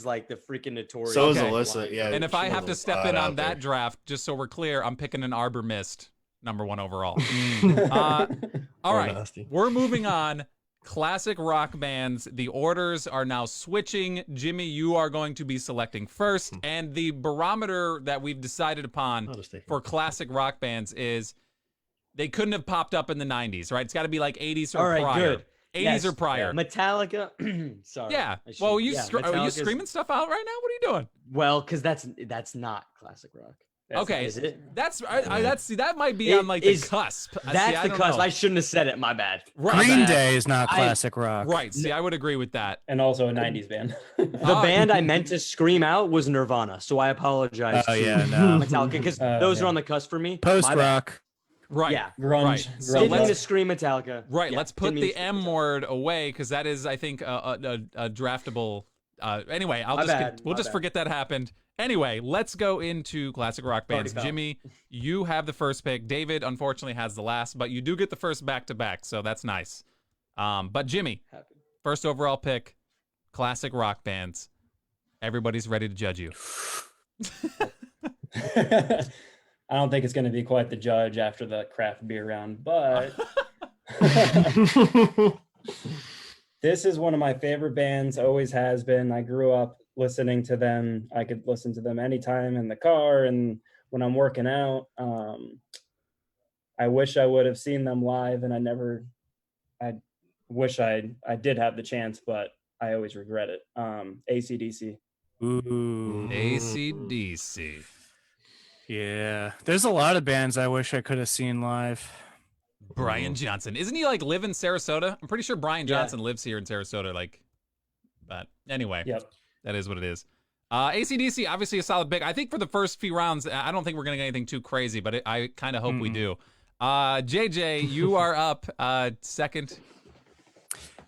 like the freaking notorious. So is Okay. Alyssa. Yeah. And if she I knows have a to step lot in on out that there. draft, just so we're clear, I'm picking an Arbor Mist, #1 overall. Mm. All Or right, nasty. we're moving on. Classic rock bands. The orders are now switching. Jimmy, you are going to be selecting first, and the barometer that we've decided upon I'll just take it. for classic rock bands is they couldn't have popped up in the 90s, right? It's got to be like 80s or All right, prior. good. 80s Yes, or prior. Metallica. Sorry. Yeah. I should- Well, yeah, are you Metallica's- screaming stuff out right now? What are you doing? Well, because that's not classic rock. Okay. Is it? That's that might be It on like is- the cusp. That's I the don't cusp. know. I shouldn't have said it. My bad. Right. Green bad. Day is not I- classic rock. Right. See, I would agree with that. And also a 90s band. The Oh. band I meant to scream out was Nirvana, so I apologize. Oh to yeah, no. Metallica, because Oh, those yeah. are on the cusp for me. Post My bad. rock. Right. Yeah. Grunge. Right. So Didn't mean let's- to scream Metallica. Right. Yeah, Let's put didn't mean the to scream M Metallica. word away because that is, I think, a draftable. Anyway, My bad, we'll my just bad. forget that happened. Anyway, let's go into classic rock Sorry, bands. pal. Jimmy, you have the first pick. David, unfortunately, has the last, but you do get the first back to back, so that's nice. But Jimmy, Happy. first overall pick, classic rock bands. Everybody's ready to judge you. I don't think it's going to be quite the judge after the craft beer round, but this is one of my favorite bands, always has been. I grew up listening to them. I could listen to them anytime in the car and when I'm working out. I wish I would have seen them live, and I wish I did have the chance, but I always regret it. AC/DC. Ooh. AC/DC. Yeah. There's a lot of bands I wish I could have seen live. Brian Johnson. Isn't he like live in Sarasota? I'm pretty sure Brian Yeah. Johnson lives here in Sarasota. But anyway. Yep. That is what it is. AC/DC, obviously a solid pick. I think for the first few rounds, I don't think we're going to get anything too crazy, but I kind of hope we do. JJ, you are up second.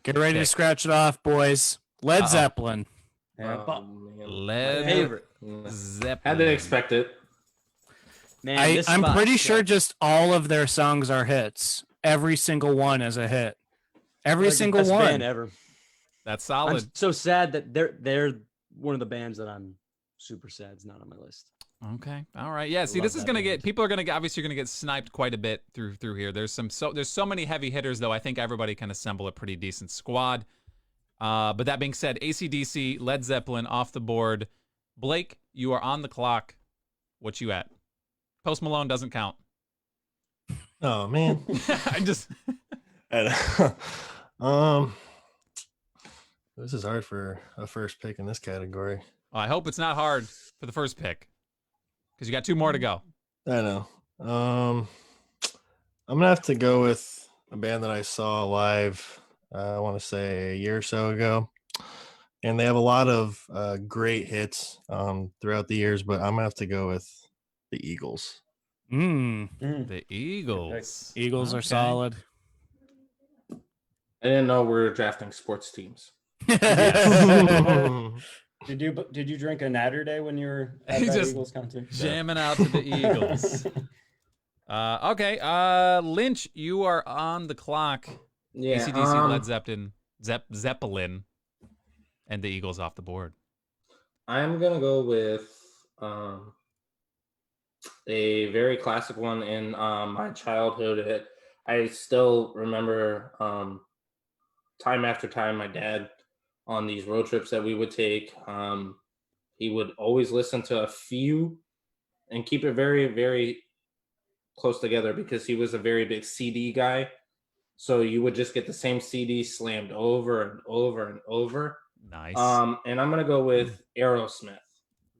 Get ready to scratch it off, boys. Led Zeppelin. Yeah. Led Favorite. Zeppelin. Had to expect it. Man, this I'm spot- pretty sure just all of their songs are hits. Every single one is a hit. Every Like the single best one. band ever. That's I'm solid. so sad that they're one of the bands that I'm super sad. It's not on my list. Okay. All right. Yeah. See, love this is that gonna band. get people are gonna obviously gonna get sniped quite a bit through here. There's so many heavy hitters though. I think everybody can assemble a pretty decent squad. But that being said, AC/DC, Led Zeppelin off the board. Blake, you are on the clock. What you at? Post Malone doesn't count. Oh man. I just This is hard for a first pick in this category. I hope it's not hard for the first pick because you got 2 more to go. I know. I'm gonna have to go with a band that I saw live. I want to say a year or so ago, and they have a lot of great hits throughout the years. But I'm gonna have to go with the Eagles. The Eagles. Eagles are Okay. solid. I didn't know we were drafting sports teams. Did you drink a Natter Day when you were at He that just Eagles concert? Jamming out to the Eagles. Okay. Lynch, you are on the clock. Yeah. AC/DC, Led Zeppelin, Zeppelin, and the Eagles off the board. I'm gonna go with a very classic one in my childhood. I still remember time after time my dad on these road trips that we would take. He would always listen to a few and keep it very, very close together because he was a very big CD guy. So you would just get the same CD slammed over and over and over. Nice. And I'm gonna go with Aerosmith.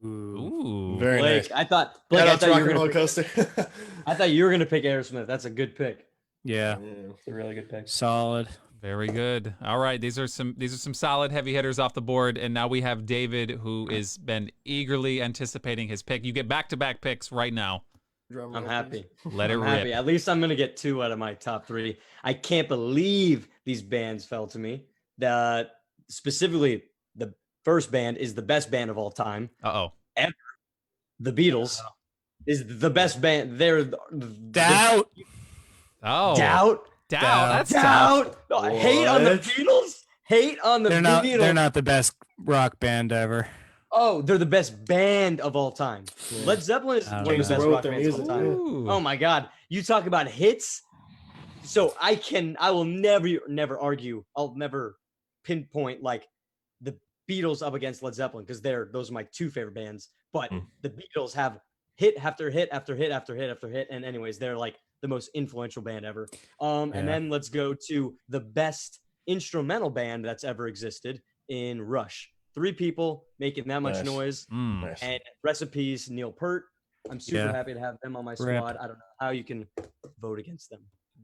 Ooh. Very Blake, nice. I thought Shout out to you Rock were and Roller gonna Coaster. I thought you were gonna pick Aerosmith. That's a good pick. Yeah, It's a really good pick. solid. Very good. All right, these are some solid heavy hitters off the board, and now we have David, who has been eagerly anticipating his pick. You get back-to-back picks right now. Drum I'm roll, happy. please. Let it I'm rip. happy. At least I'm gonna get 2 out of my top 3. I can't believe these bands fell to me. Specifically, the first band is the best band of all time. Uh-oh. The Beatles is the best band. They're Doubt. Oh. Doubt. That's tough. Doubt. No, hate on the What? Beatles. Hate on the They're not. Beatles. They're not the best rock band ever. Oh, they're the best band of all time. Led Zeppelin is I one don't of the know. best Wrote rock their bands of all music, time. Ooh. Oh my God. You talk about hits. So I will never argue. I'll never pinpoint like the Beatles up against Led Zeppelin because those are my 2 favorite bands. But the Beatles have hit after hit after hit after hit after hit. And anyways, they're like the most influential band ever. And then let's go to the best instrumental band that's ever existed in Rush. 3 people making that much Nice. noise. Mm. Nice. And recipes, Neil Peart. I'm super Yeah. happy to have them on my Rip. squad. I don't know how you can vote against them.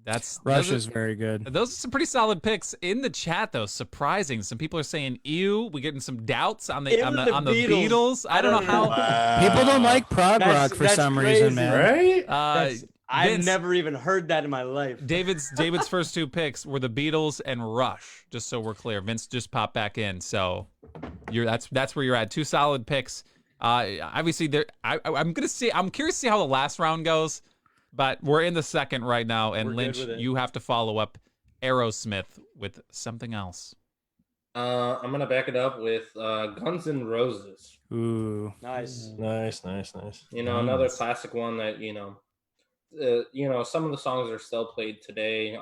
Rush those is very good. Those are some pretty solid picks in the chat, though. Surprising. Some people are saying "ew." We're getting some doubts on the Ew, the Beatles. Beatles. I don't know how. Wow. People don't like prog That's- rock for that's some crazy, reason, man. Right? I've Vince, never even heard that in my life. David's first 2 picks were the Beatles and Rush. Just so we're clear, Vince just popped back in, so that's where you're at. 2 solid picks. Obviously, I'm curious to see how the last round goes, but we're in the second right now, and We're good Lynch, with it. you have to follow up Aerosmith with something else. I'm gonna back it up with Guns N' Roses. Ooh. Nice. Nice. Another Nice. classic one that some of the songs are still played today.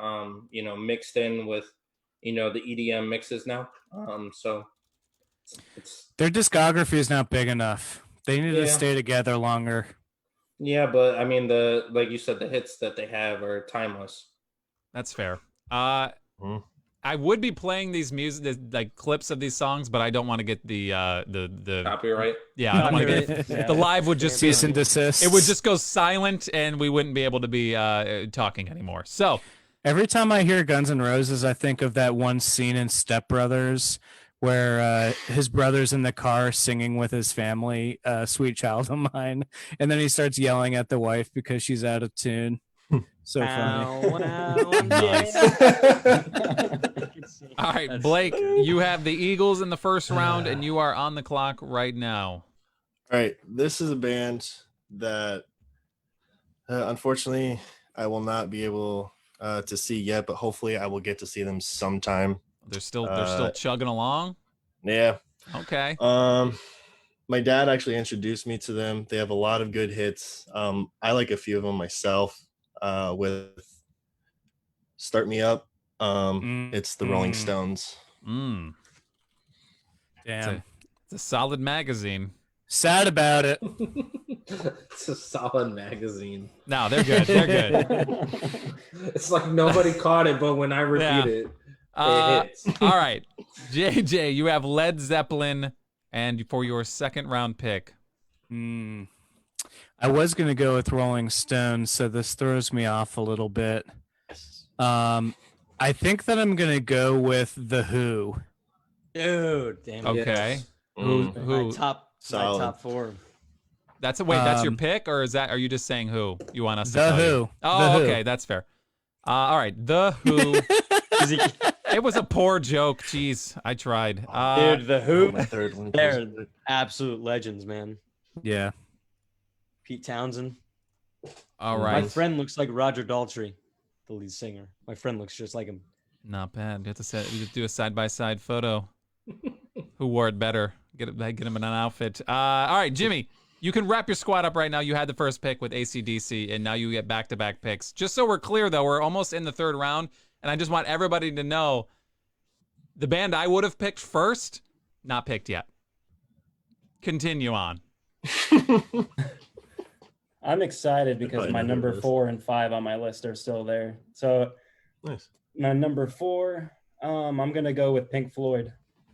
Mixed in with the EDM mixes now. So it's Their discography is not big enough. They need to Yeah. stay together longer. yeah, but I mean like you said, the hits that they have are timeless. That's fair. Hmm. I would be playing these like clips of these songs, but I don't want to get the Copyright. yeah. I don't want to get Copyright. Yeah. the live would just be Cease and desist. it would just go silent, and we wouldn't be able to be talking anymore. So Every time I hear Guns N' Roses, I think of that one scene in Step Brothers where his brother's in the car singing with his family, "Sweet Child of Mine," and then he starts yelling at the wife because she's out of tune. So funny. Nice. Nice. all right, Blake, you have the Eagles in the first round, and you are on the clock right now. All right. This is a band that unfortunately I will not be able to see yet, but hopefully I will get to see them sometime. They're still chugging along. Yeah. Okay. my dad actually introduced me to them. They have a lot of good hits. I like a few of them myself. With "Start Me Up," it's the Rolling Stones. Mm. Damn. It's a solid magazine. Sad about it. It's a solid magazine. No, they're good. They're good. It's like nobody caught it, but when I repeat it hits. All right, JJ, you have Led Zeppelin, and for your second round pick. I was gonna go with Rolling Stones, so this throws me off a little bit. I think that I'm gonna go with The Who. Dude, damn it. Okay. Mm. Who? My top Solid. 4. That's that's your pick, or are you just saying who you want us to The tell Who. you? Oh, The Who. okay, that's fair. All right, The Who. It was a poor joke. Jeez, I tried. Dude, The Who, My third one. they're absolute legends, man. Yeah. Pete Townsend. All My right, friend looks like Roger Daltrey, the lead singer. My friend looks just like him. not bad. You have to do a side by side photo. Who wore it better? Get him in an outfit. All right, Jimmy, you can wrap your squad up right now. You had the first pick with AC/DC, and now you get back-to-back picks. Just so we're clear, though, we're almost in the third round, and I just want everybody to know the band I would have picked first, not picked yet. Continue on. I'm excited because Probably my know who number it is. 4 and 5 on my list are still there. So Nice. my number 4, I'm gonna go with Pink Floyd.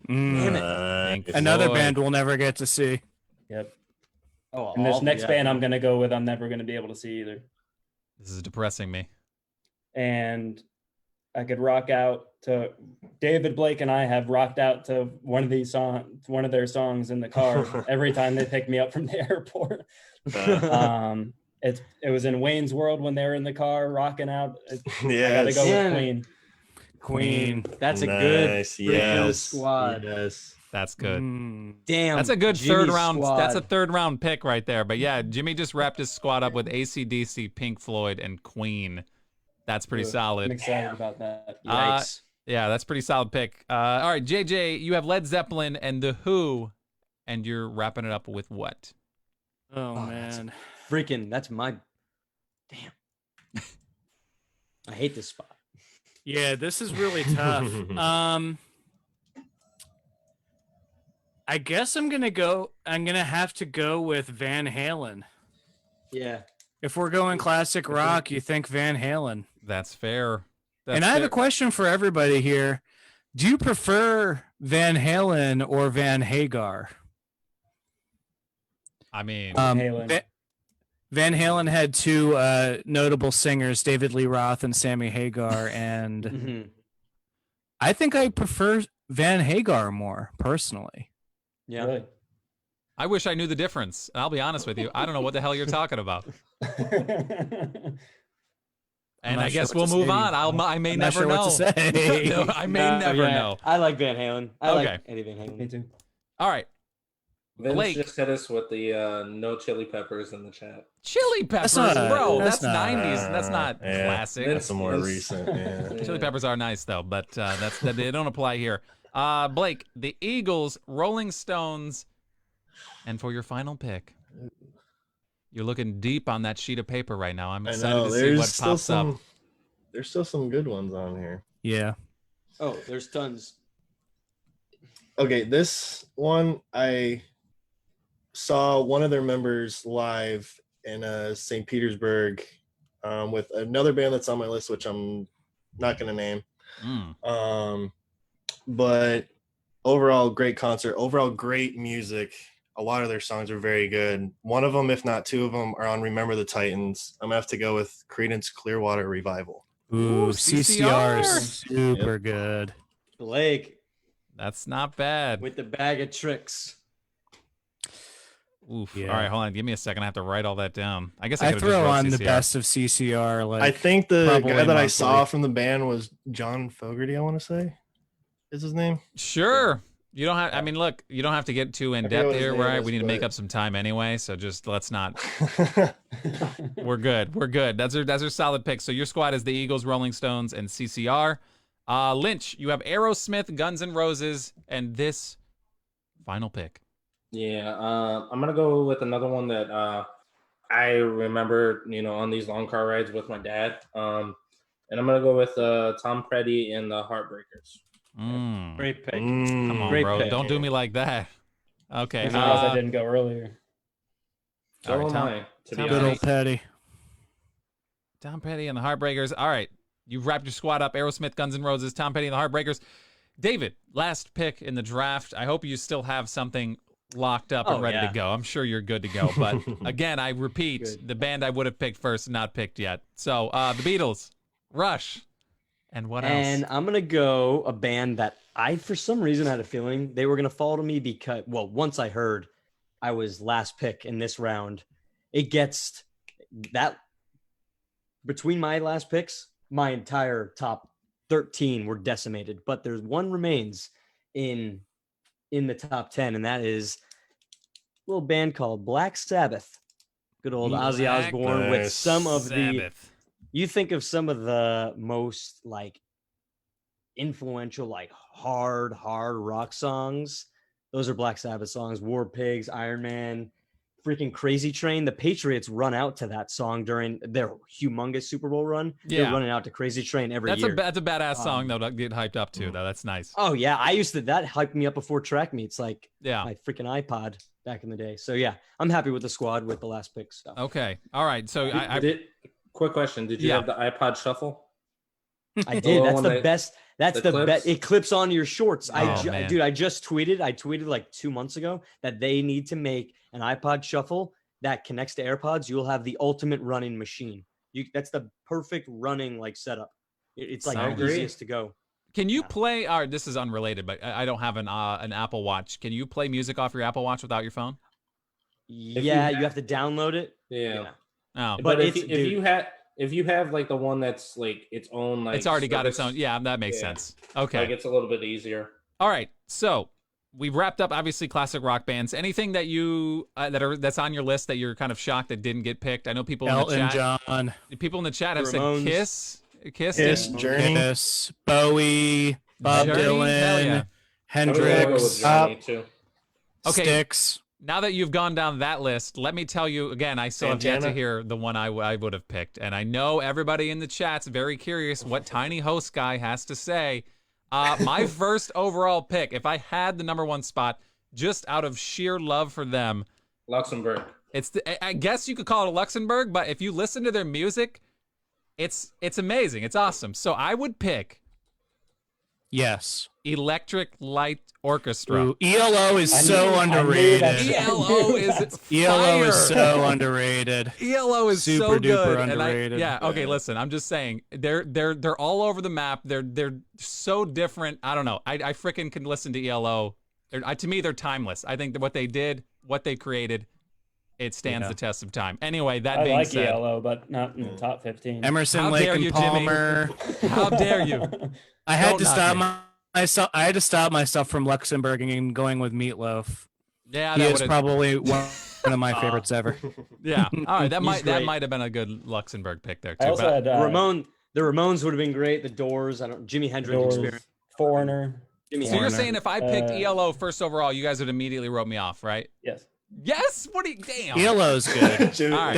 Damn it. Pink Another Floyd. band we'll never get to see. Yep. Oh, And this next yeah. band I'm gonna go with, I'm never gonna be able to see either. This is depressing me. And I could rock out to David Blake and I have rocked out to one of their songs in the car every time they pick me up from the airport. It was in Wayne's World when they were in the car rocking out. I gotta go Yeah. with Queen. Queen. That's a good Nice, pretty good yes, squad. Yes. That's good. Damn. That's a good Jimmy's third round. squad. That's a third round pick right there. But yeah, Jimmy just wrapped his squad up with AC/DC, Pink Floyd, and Queen. That's pretty I'm solid. excited about that. Yikes. Yeah, that's a pretty solid pick. All right, JJ, you have Led Zeppelin and The Who, and you're wrapping it up with what? Oh, that's man. Freaking, that's my. Damn. I hate this spot. Yeah, this is really tough. I guess I'm gonna have to go with Van Halen. Yeah. If we're going classic rock, you think Van Halen. That's fair. And I have a question for everybody here. Do you prefer Van Halen or Van Hagar? I mean, Halen. Van Halen had two notable singers, David Lee Roth and Sammy Hagar, and Mhm. I think I prefer Van Hagar more personally. Yeah. Really? I wish I knew the difference. And I'll be honest with you. I don't know what the hell you're talking about. And not I guess sure we'll what to move say. on. I may I'm not never sure know. what to say. No, I may never yeah. know. I like Van Halen. I Okay. like Eddie Van Halen. Me too. All right. Vince Blake. just hit us with the no chili peppers in the chat. Chili peppers, not- bro. that's That's not- 90s. That's not yeah. classic. Vince- That's a more Vince- recent. Yeah. Chili peppers are nice though, but they don't apply here. Blake, the Eagles, Rolling Stones, and for your final pick, you're looking deep on that sheet of paper right now. I'm I excited know. to see There's what still pops some. up. There's still some good ones on here. Yeah. Oh, there's tons. Okay, this one I saw one of their members live in St. Petersburg with another band that's on my list, which I'm not going to name. But overall, great concert. Overall, great music. A lot of their songs are very good. One of them, if not two of them, are on Remember the Titans. I'm going to have to go with Creedence Clearwater Revival. Ooh, CCR is CCR. super good. Blake That's not bad. with the bag of tricks. Oof. Yeah. All right, hold on. Give me a second. I have to write all that down. I guess I I could have just throw wrote on the CCR. best of CCR. Like I think the probably guy that I monthly. saw from the band was John Fogerty, I want to say is his name. Sure. You don't have. I mean, look. You don't have to get too in forget what depth his here, name right? is, We need to make but- up some time anyway. So just let's not. We're good. We're good. That's our solid pick. So your squad is the Eagles, Rolling Stones, and CCR. Lynch, you have Aerosmith, Guns N' Roses, and this final pick. Yeah, I'm gonna go with another one that I remember, on these long car rides with my dad. And I'm gonna go with Tom Petty and the Heartbreakers. Mm. Great pick. Come on, Great bro. pick. Don't do me like that. Okay. I'm surprised I didn't go earlier. So All right, am Tom- I, to Tom be Good old honest. Petty. Tom Petty and the Heartbreakers. All right. You've wrapped your squad up. Aerosmith, Guns N' Roses, Tom Petty and the Heartbreakers. David, last pick in the draft. I hope you still have something locked up and Oh, ready yeah. to go. I'm sure you're good to go. But again, I repeat, Good. the band I would have picked first, not picked yet. So the Beatles, Rush, and what And else? I'm gonna go a band that I, for some reason, had a feeling they were gonna fall to me because, well, once I heard I was last pick in this round, it gets that between my last picks, my entire top 13 were decimated, but there's one remains in the top 10, and that is a little band called Black Sabbath. Good old Ozzy Black Osbourne with some of the. Sabbath. You think of some of the most like influential, like hard rock songs. Those are Black Sabbath songs. War Pigs, Iron Man, freaking Crazy Train. The Patriots run out to that song during their humongous Super Bowl run. Yeah. They're running out to Crazy Train every That's year. that's a badass song though to get hyped up to. Though that's nice. Oh yeah, I used to that hyped me up before track meets, like Yeah. my freaking iPod back in the day. So yeah, I'm happy with the squad with the last pick. So Okay. All right. So I Quick question: did you Yeah. have the iPod Shuffle? I did. The That's one the that- best. That's the the best. clips? It clips onto your shorts. Oh, man. Dude, I just tweeted. I tweeted like 2 months ago that they need to make an iPod Shuffle that connects to AirPods. You will have the ultimate running machine. That's the perfect running like setup. It's like I the agree. easiest to go. Can you Yeah. play? All right, this is unrelated, but I don't have an Apple Watch. Can you play music off your Apple Watch without your phone? Yeah, you have to download it. Yeah. Oh, But But if it's- if dude. you have like the one that's like its own like it's already got its service, own. Yeah, that makes Yeah. sense. Okay. like it's a little bit easier. All right. So we've wrapped up obviously classic rock bands. Anything that you that's on your list that you're kind of shocked that didn't get picked? I know people in the Elton chat. John, People in the chat have The said Ramones. Kiss. Kiss, didn't- Journey. Kiss, Bowie, Bob Journey? Hell Dylan, yeah. I would go with Hendrix, Journey too. Okay. Styx. Now that you've gone down that list, let me tell you again, I still have yet to Santana? hear the one I would have picked. And I know everybody in the chat's very curious what Tiny Host Guy has to say. My first overall pick, if I had the number one spot, just out of sheer love for them, Luxembourg. I guess you could call it a Luxembourg, but if you listen to their music, it's amazing. It's awesome. So I would pick Yes. Electric Light Orchestra. Ooh, ELO is I so knew underrated. that. ELO is ELO is fire. so underrated. ELO is Super so duper good. And underrated. okay, listen, I'm just saying they're all over the map. They're so different. I don't know. I freaking can listen to ELO. To me, they're timeless. I think that what they did, what they created, it stands Yeah. the test of time. Anyway, that I being like said, ELO, but not in the top 15. Emerson, How Lake, dare and you, Jimmy. Palmer. how dare you? I had Don't to knock stop me. myself. I had to stop myself from Luxembourging and going with Meatloaf. Yeah, He that is would probably one of my favorites ever. yeah. All right, that He's might great. have been a good Luxembourg pick there I too. also But had The Ramones would have been great. The Doors. Jimi Hendrix Doors, experience. Foreigner. Jimi so you're Hendrix. saying if I picked Uh, ELO first overall, you guys would immediately wrote me off, right? Yes. Yes. What do you? Damn. ELO's good. Jimmy- All right.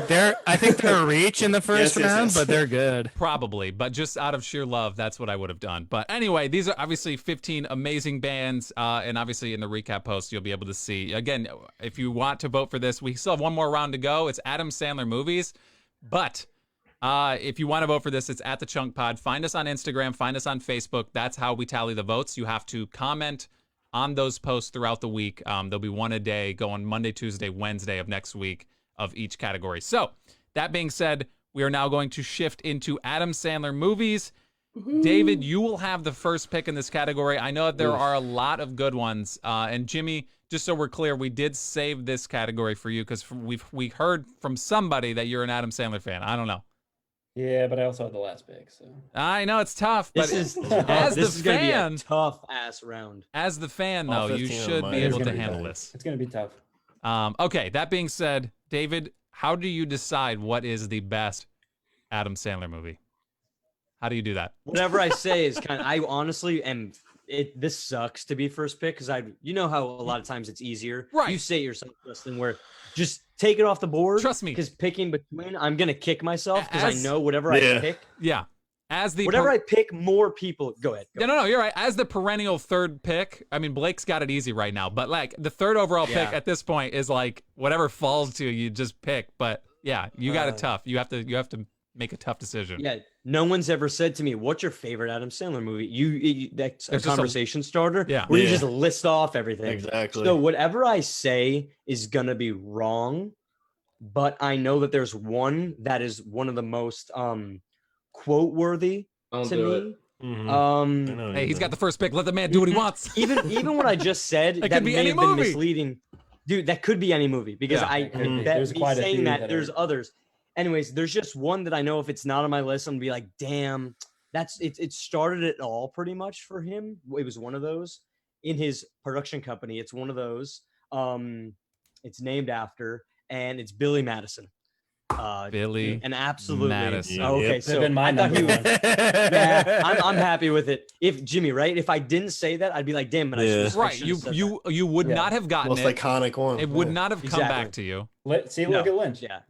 They're I think they're a reach in the first Yes, yes, round, yes. but they're good. Probably, but just out of sheer love, that's what I would have done. But anyway, these are obviously 15 amazing bands, and obviously in the recap post, you'll be able to see. Again, if you want to vote for this, we still have one more round to go. It's Adam Sandler Movies, but if you want to vote for this, it's at the Chunk Pod. Find us on Instagram, find us on Facebook. That's how we tally the votes. You have to comment on those posts throughout the week. There'll be one a day going Monday, Tuesday, Wednesday of next week of each category. So that being said, we are now going to shift into Adam Sandler Movies. David, you will have the first pick in this category. I know that there are a lot of good ones. And Jimmy, just so we're clear, we did save this category for you because we heard from somebody that you're an Adam Sandler fan. I don't know. Yeah, but I also had the last pick, so I know it's tough, but This is as this the is gonna be fan, a tough ass round. as the fan All though, you 15 of should mine be are able to gonna be handle good. this. it's gonna be tough. Okay, that being said, David, how do you decide what is the best Adam Sandler movie? How do you do that? Whatever I say is kind of. I honestly am this sucks to be first pick because you know how a lot of times it's easier. Right. You say it yourself, Justin, where just take it off the board. Trust me. Because picking between, I'm gonna kick myself because I As- know whatever I pick, Yeah. As the whatever I pick, more people go ahead. Go No, you're right. As the perennial third pick, I mean, Blake's got it easy right now, but like the third overall pick Yeah. at this point is like whatever falls to you, you just pick. But yeah, you got it tough. You have to make a tough decision. Yeah, no one's ever said to me, "What's your favorite Adam Sandler movie?" That's a There's just a- conversation starter. Yeah. where you Yeah. just list off everything. Exactly. So whatever I say is gonna be wrong, but I know that there's one that is one of the most quote worthy Don't to do me. it. Mhm. Um, I know Hey, you he's got know. the first pick. Let the man do what he wants. even what I just said It that could be may any have been movie. misleading, dude. That could be any movie because Yeah, I it could be. that There's me quite a saying few that that there's are- others. Anyways, there's just one that I know if it's not on my list, I'm gonna be like, damn, it started it all pretty much for him. It was one of those in his production company. It's one of those. It's named after, and it's Billy Madison. Billy and absolutely. Madison. Oh, okay, Yep. so Could've been my I thought number he was. one. Yeah, I'm happy with it. If Jimmy, right? If I didn't say that, I'd be like, damn it, I Yeah. should've- I Right. should've said that. You would Yeah. not have gotten Most it. iconic one. It would yeah. not have come Exactly. back to you. Look No. at Lynch. Yeah,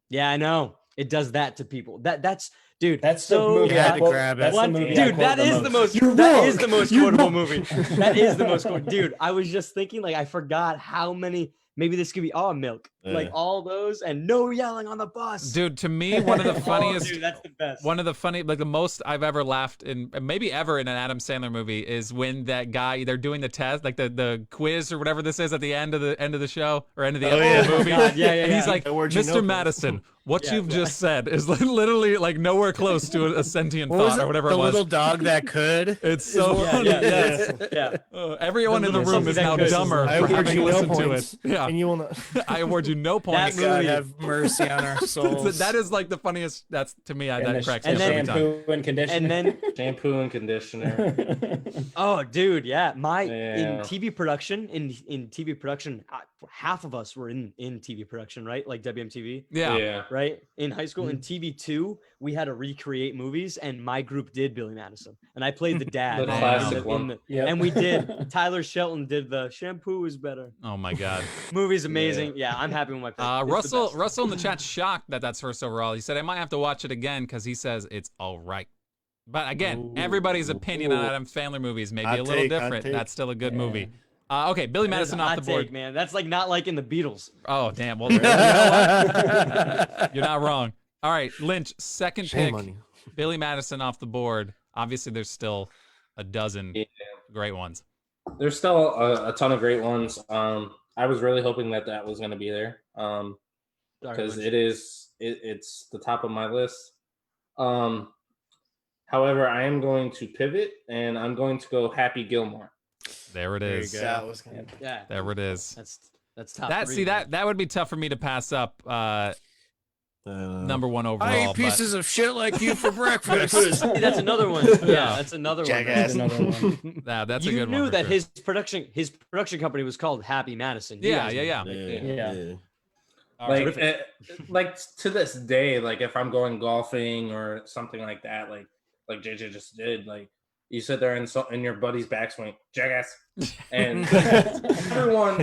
yeah, I know. It does that to people. That's dude. That's the so movie. You had I to quote- grab it. That's What? the movie I Dude, quote that is the most. You're That wrong. is the most You're quotable wrong. movie. That is the most quotable. Dude, I was just thinking, like, I forgot how many. Maybe this could be milk, like Yeah. all those, and no yelling on the bus. Dude, to me, one of the Oh, funniest dude, that's the best. One of the funny, like the most I've ever laughed in, maybe ever in an Adam Sandler movie, is when that guy they're doing the test, like the quiz or whatever this is at the end of the show or end of the Oh, episode of the yeah. movie. God, yeah, And he's yeah. like, That word you know Mr. from- Madison, what Yeah, you've yeah. just said is literally like nowhere close to a sentient What was thought it? or whatever The it was. little dog that could. It's so Yeah, funny. yeah, Yes. yeah. Everyone in the little room is something now that goes- dumber I for award having you no listened to it. points, Yeah, and you will not. I award you no points. That God movie- have mercy on our souls. That is like the funniest. That's to me. And That the cracks me and up then- every time. shampoo and conditioner. And then Shampoo and conditioner. Oh, dude, yeah. Yeah. In TV production, in TV production, half of us were in TV production, right? Like WMTV, Yeah. right? In high school, in TV2, we had to recreate movies, and my group did Billy Madison, and I played the dad. The in classic one. Yep. and we did. Tyler Shelton did the shampoo is better. Oh my God. Movie's amazing. Yeah, I'm happy with my pick. It's the Russell best. Russell in the chat shocked that that's first overall. He said I might have to watch it again because he says it's all right. But again, everybody's opinion on Adam Sandler movies may be Hot a little take, hot different. take. That's still a good movie. Okay, Billy That is a Madison off hot the board. take, man. That's like not like in the Beatles. Oh damn! Well, you know what? You're not wrong. All right, Lynch, second Shame pick. on you. Billy Madison off the board. Obviously, there's still a dozen Yeah. great ones. There's still a ton of great ones. I was really hoping that was going to be there. Sorry, Because Lynch. it's the top of my list. However, I am going to pivot and I'm going to go Happy Gilmore. There it There you is. go. That was gonna- Yeah, There it is. that's top. That three, see man. that would be tough for me to pass up. Number one overall. I eat but- pieces of shit like you for breakfast. See, that's another one. Yeah, that's another Jackass. one. Another one. Yeah, that's a You good knew one. for that sure. his production company was called Happy Madison. You Yeah, guys yeah, knew. yeah. Yeah. All right. Like, like to this day, like if I'm going golfing or something like that, like JJ just did, like you sit there in your buddy's backswing, jackass, and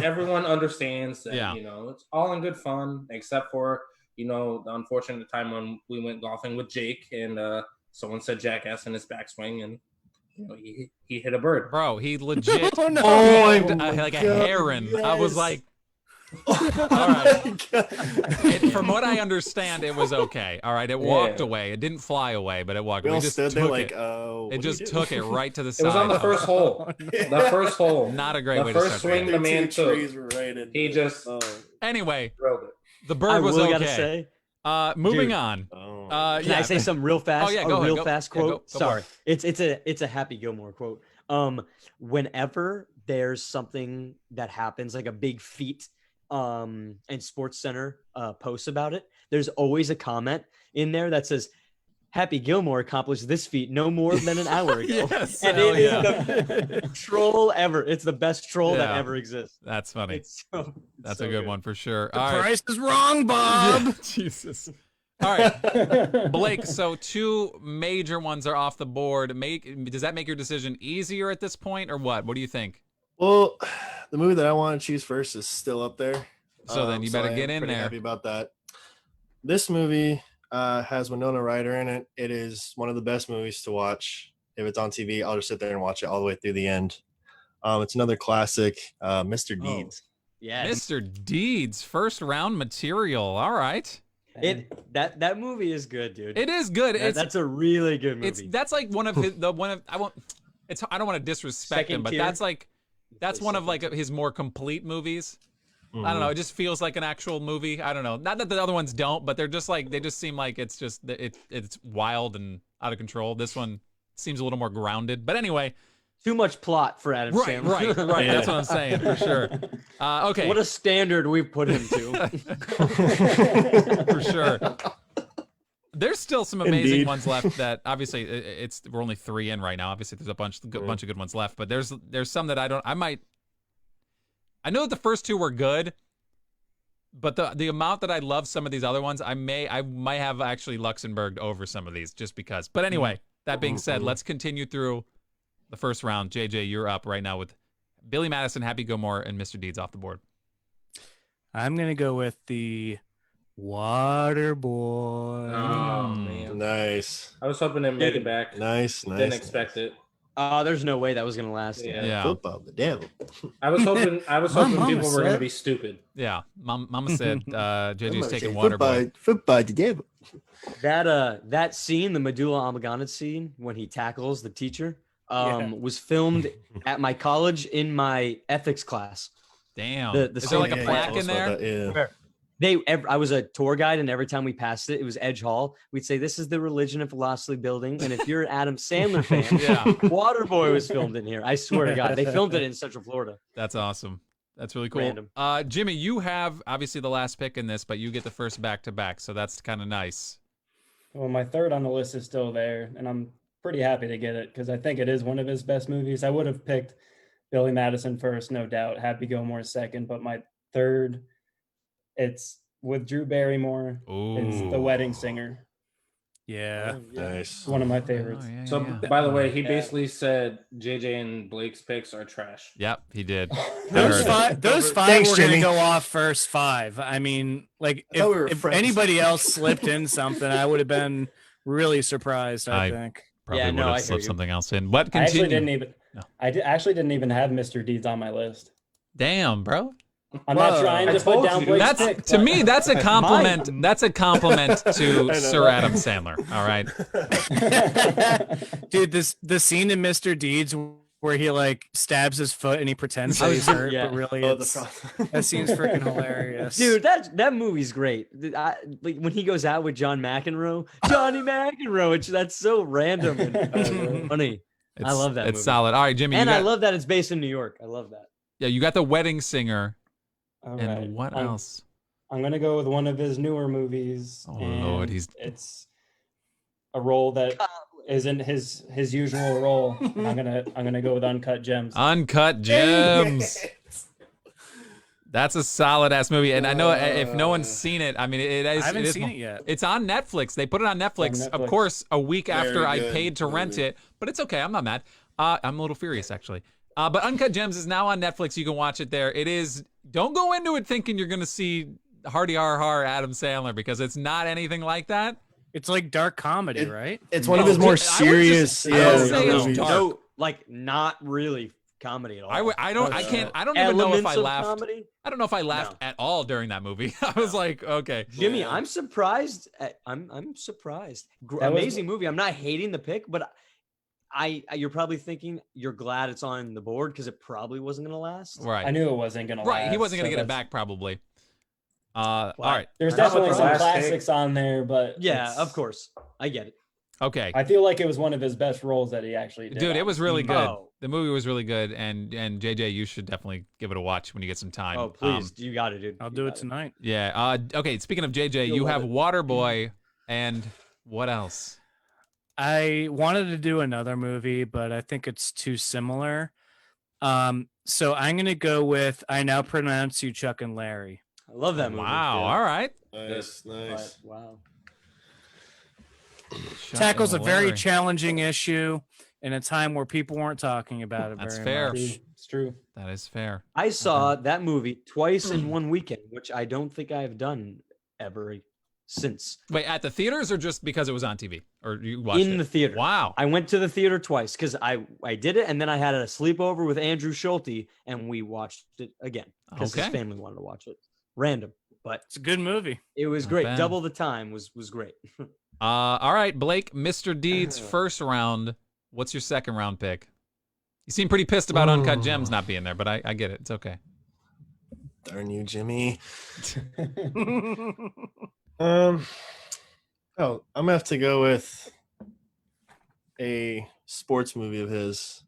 everyone understands that Yeah. it's all in good fun, except for the unfortunate time when we went golfing with Jake and someone said jackass in his backswing and he hit a bird. Bro, he legit Oh, no. pegged my like a God, heron. I was yes. like, All right. From what I understand, it was okay. All right, it walked Yeah. away. It didn't fly away, but it walked We away. all It just stood there took like, it. oh. It just took it right to the side. It was on the first hole. The first hole. Not a great The way to first start the swing day. the man took. trees were right in He it. just Oh. Anyway, drilled it. the I bird was really okay. gotta say, Moving Dude. on. Oh. can I say something real fast? Oh, yeah, a go ahead, real go- fast yeah, quote. go for Sorry, it's a Happy Gilmore quote. Whenever there's something that happens, like a big feat, and Sports Center posts about it, there's always a comment in there that says, Happy Gilmore accomplished this feat no more than an hour ago. Yes, and hell it is yeah. the troll ever. It's the best troll that Yeah. ever exists. That's funny. It's so, That's so a good one for sure. The All right. price is wrong, Bob. Yeah, Jesus. All right, Blake. So 2 major ones are off the board. Does that make your decision easier at this point, or what? What do you think? Well, the movie that I want to choose first is still up there. So then you better I get am in pretty there. Happy about that. This movie has Winona Ryder in it. It is one of the best movies to watch. If it's on TV, I'll just sit there and watch it all the way through the end. It's another classic, Mr. Deeds. Yes. Mr. Deeds, first round material. All right. That movie is good, dude. It is good. That's a really good movie. That's like one of his I don't want to disrespect Second him, but tier? that's one of like his more complete movies. I don't know. It just feels like an actual movie. I don't know. Not that the other ones don't, but they're just like they just seem like it's wild and out of control. This one seems a little more grounded. But anyway, Too much plot for Adam Sandler. Right. Yeah. That's what I'm saying for sure. Okay. What a standard we've put him to. For sure. There's still some amazing Indeed. ones left that obviously we're only 3 in right now. Obviously there's a bunch of good ones left, but there's some that I know that the first 2 were good, but the amount that I love some of these other ones, I might have actually Luxembourg over some of these just because. But anyway, that being said, let's continue through the first round. JJ, you're up right now with Billy Madison, Happy Gilmore, and Mr. Deeds off the board. I'm gonna go with the Water Boy. Oh man, Nice. I was hoping to make it back. Nice. Didn't expect it. There's no way that was gonna last. Yeah. Football, the devil. I was hoping mama people were going to said- be stupid. Yeah. Mama said JJ's taking football, Waterboy. football, the devil. That scene, the medulla oblongata scene, when he tackles the teacher, was filmed at my college in my ethics class. Damn. The Is there like a scene- plaque in there? Yeah. I was a tour guide, and every time we passed it, it was Edge Hall. We'd say, "This is the Religion and Philosophy Building," and if you're an Adam Sandler fan, Yeah. Waterboy was filmed in here. I swear to God, they filmed it in Central Florida. That's awesome. That's really cool. Random. Jimmy, you have obviously the last pick in this, but you get the first back-to-back, so that's kind of nice. Well, my third on the list is still there, and I'm pretty happy to get it because I think it is one of his best movies. I would have picked Billy Madison first, no doubt. Happy Gilmore second, but my third, it's with Drew Barrymore. It's The Ooh. Wedding Singer. Yeah. Nice. One of my favorites. Oh, yeah, So, yeah. by the way, he Yeah. basically said JJ and Blake's picks are trash. Yep, he did. Those heard it. those 5 Thanks, were going to Jimmy. go off first 5. I mean, like, I thought we were if friends. anybody else slipped in something, I would have been really surprised, I I- think. Probably Yeah, would no, I have hear slipped you. something else in. But I actually continue. didn't even. No. Actually didn't even have Mr. Deeds on my list. Damn, bro. I'm not Whoa. trying I to told put down you. Blake's That's pick, to but- me. That's a compliment. That's a compliment to know. Sir Adam Sandler. All right. Dude, the scene in Mr. Deeds where he like stabs his foot and he pretends that he's hurt, yeah. but really Oh, it's, that scene's freaking hilarious. Dude, that movie's great. Like when he goes out with John McEnroe, Johnny McEnroe. That's so random and funny. I love that It's movie. solid. All right, Jimmy. And you I got, love that it's based in New York. I love that. yeah, you got The Wedding Singer. All And right. what I'm- else? I'm gonna go with one of his newer movies. Oh, Lord, and it's a role that isn't his usual role. I'm gonna go with Uncut Gems. Uncut Gems. That's a solid ass movie, and I know if no one's seen it, I mean it is. I haven't it is, seen it yet. It's on Netflix. They put it on Netflix, of Netflix. course, a week after I good paid to rent movie. it, but it's okay. I'm not mad. I'm a little furious actually. But Uncut Gems is now on Netflix. You can watch it there. It is. Don't go into it thinking you're gonna see Hardy har Adam Sandler because it's not anything like that. It's like dark comedy, It- right? It's one of No, his more I would just- serious. I would yeah, say it's movies. dark. No, like not really comedy at all. I don't even know if I Elements of laughed. comedy. I don't know if I laughed at all during that movie. I was like, okay. Jimmy, Yeah. I'm surprised. I'm surprised. That was- Amazing movie. I'm not hating the pick, but you're probably thinking you're glad it's on the board because it probably wasn't gonna last. Right. I knew it wasn't gonna. Right, he last, wasn't gonna so get it that's- back probably. All right, There's I'm not definitely some surprised. classics on there, but Yeah, it's- of course. I get it. okay, I feel like it was one of his best roles that he actually did. dude, it was really good. Oh. The movie was really good, and JJ, you should definitely give it a watch when you get some time. Oh, please. You got it, dude. I'll You do got it tonight. Yeah. Okay. Speaking of JJ, You'll you love have it. Waterboy, and what else? I wanted to do another movie, but I think it's too similar. So I'm gonna go with I Now Pronounce You Chuck and Larry. I love that movie. Wow. dude. All right. Nice, nice. But, wow. Shot tackles in a the very Larry. challenging issue in a time where people weren't talking about it That's very fair. much. True. It's true. That is fair. I saw that movie twice in one weekend, which I don't think I've done ever since. Wait, at the theaters or just because it was on TV? Or you watched In it? the theater. Wow. I went to the theater twice because I did it, and then I had a sleepover with Andrew Schulte, and we watched it again because his Okay. family wanted to watch it. Random, but It's a good movie. it was Not great. bad. Double the time was great. All right, Blake, Mr. Deeds first round. What's your second round pick? You seem pretty pissed about Uncut Gems not being there, but I get it. It's okay. Darn you, Jimmy. I'm gonna have to go with a sports movie of his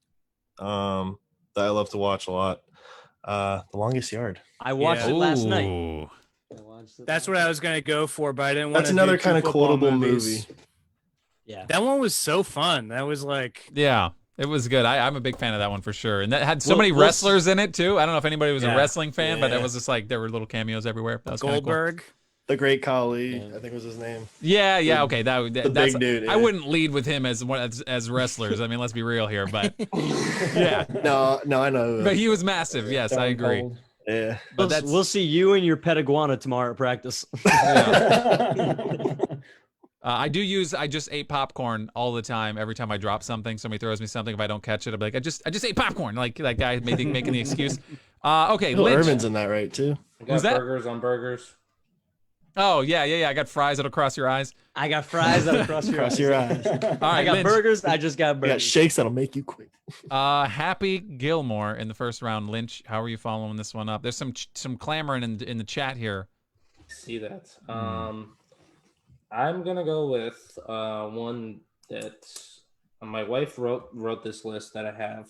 that I love to watch a lot. The Longest Yard. I watched Yeah. it last night. Ooh. I watched it That's last what I was gonna go for, but I didn't want That's to. another kind of quotable movie. night. Yeah. That one was so fun. That was like, Yeah, it was good. I'm a big fan of that one for sure. And that had so Well, many let's- wrestlers in it too. I don't know if anybody was a Yeah. wrestling fan, but it Yeah. was just like there were little cameos everywhere. That was kinda cool. Goldberg. The Great Khali, I think was his name. Yeah, The- okay. That's big dude, I yeah. wouldn't lead with him as wrestlers. I mean, let's be real here, but yeah. No, I know. But he was massive. Yes, I Stone agree. Cold. Yeah. But that's We'll see you and your pet iguana tomorrow at practice. I just ate popcorn all the time. Every time I drop something, somebody throws me something. If I don't catch it, I'll be like, I just ate popcorn. Like that guy making the excuse. Okay, Bill Lynch. Irvin's in that, right, too? I got Who's that? burgers on burgers. Oh yeah. I got fries that'll cross your eyes. I got fries that across your Cross eyes. your eyes. All I right, got Lynch. burgers. I just got I got burgers. shakes that'll make you quick. Happy Gilmore in the first round. Lynch, how are you following this one up? There's some clamoring in the chat here. See that? I'm gonna go with one that my wife wrote this list that I have.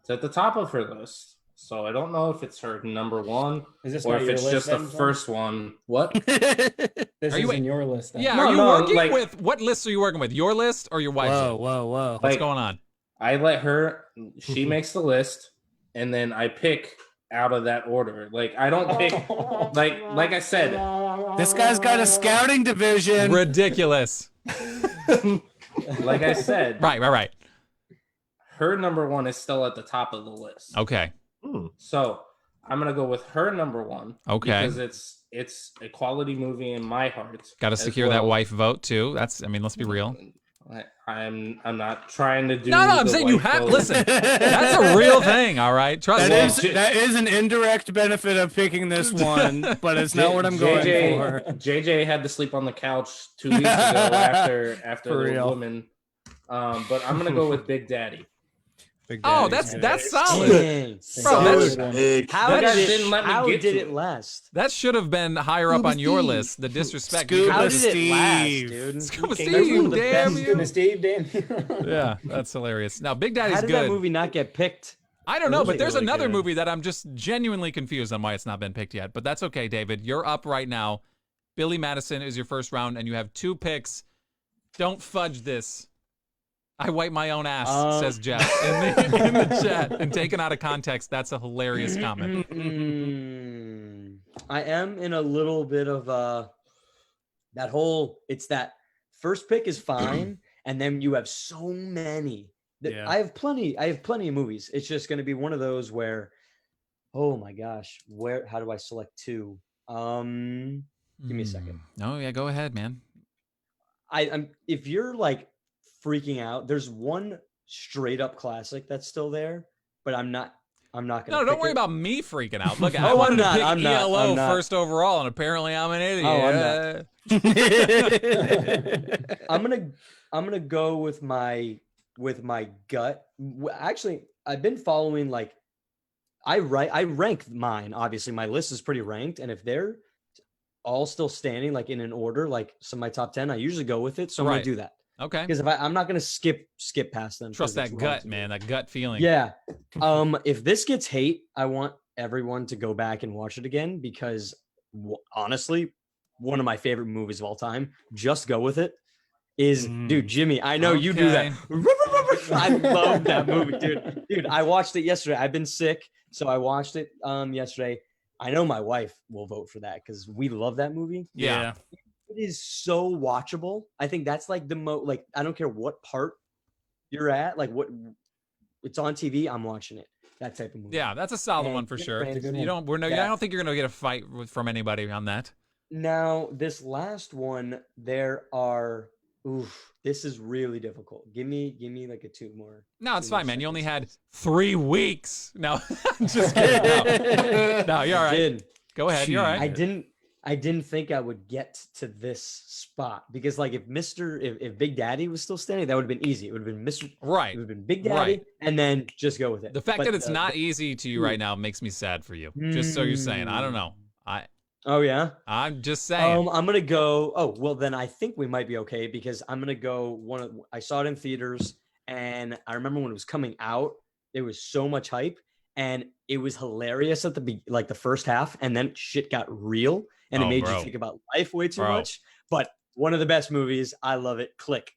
It's at the top of her list, so I don't know if it's her number one Is this or not if your it's list just the then, John? first one. What? This Are you- isn't your list. Then. Yeah, No, are you no, working like- with what list are you working with? Your list or your wife's whoa, list? whoa, whoa. What's Like- going on? I let her. She makes the list, and then I pick out of that order. Like I don't pick. Like I said, This guy's got a scouting division. Ridiculous. like I said, Right. her number one is still at the top of the list. Okay. So I'm gonna go with her number one. Okay. Because it's a quality movie in my heart. Got to as secure that well. wife vote too. Let's be real. I'm not trying to do. No, I'm the saying you wife have. vote. Listen, that's a real thing. All right, trust me. That is an indirect benefit of picking this one, but it's not what I'm going for. JJ had to sleep on the couch 2 weeks ago after For the real. woman. But I'm gonna go with Big Daddy. Big Oh, Daddy. that's solid. Dang. Bro, that's- big. How That did guy it, didn't let me how get did to it it. last? That should have been higher up Scuba on your Steve. list. The disrespect. Scuba How because- did it last, Steve. dude? Scuba That's one of Steve, the damn best- you. Steve, damn. Yeah, that's hilarious. Now, Big Daddy's How did good. that movie not get picked? I don't know, but Really, there's really another good. movie that I'm just genuinely confused on why it's not been picked yet. But that's okay, David. You're up right now. Billy Madison is your first round, and you have 2 picks. Don't fudge this. I wipe my own ass, says Jeff in the chat. And taken out of context, that's a hilarious comment. I am in a little bit of that whole. It's that first pick is fine, and then you have so many. Yeah. I have plenty of movies. It's just going to be one of those where, oh my gosh, how do I select 2? Give me a second. No, yeah, go ahead, man. I'm if you're like freaking out, there's one straight up classic that's still there, but I'm not gonna. No, don't pick worry it. about me freaking out. Look, I Oh, wanted I'm to pick not, I'm not, ELO I'm not. first overall, and apparently I'm an idiot. Oh, I'm I'm gonna go with my gut. Actually, I've been following like I rank mine. Obviously, my list is pretty ranked, and if they're all still standing like in an order, like some of my top 10, I usually go with it. So I'm Right. gonna do that Okay. because if I'm not gonna skip past them. 'cause Trust it's that wrong gut, to me. man. That gut feeling. Yeah. If this gets hate, I want everyone to go back and watch it again because honestly, one of my favorite movies of all time. Just go with it. Dude, Jimmy, I know you do that. I love that movie, dude. Dude, I watched it yesterday. I've been sick, so I watched it yesterday. I know my wife will vote for that because we love that movie. Yeah. it is so watchable. I think that's like the most, like, I don't care what part you're at, like what it's on TV, I'm watching it. That type of movie. Yeah, that's a solid And one for yeah, sure. it's a good You one. don't. I Yeah. don't think you're gonna get a fight from anybody on that. Now, this last one, there are. Oof, this is really difficult. Give me like a two more. No, it's two more fine, man. You only had seconds. 3 weeks. No, I'm just kidding. No, you're all I right. did. Go ahead. You're all right. I didn't think I would get to this spot because, like, if Big Daddy was still standing, that would have been easy. It would have been Mr. Right. It would have been Big Daddy, Right. and then just go with it. The fact But, that it's not easy to you right now makes me sad for you. Just so you're saying. I don't know. Oh yeah. I'm just saying. I'm gonna go. Oh well, then I think we might be okay because I'm gonna go. I saw it in theaters, and I remember when it was coming out, there was so much hype, and it was hilarious at the first half, and then shit got real, and it Oh, made bro. you think about life way too Bro. much. But one of the best movies. I love it. Click.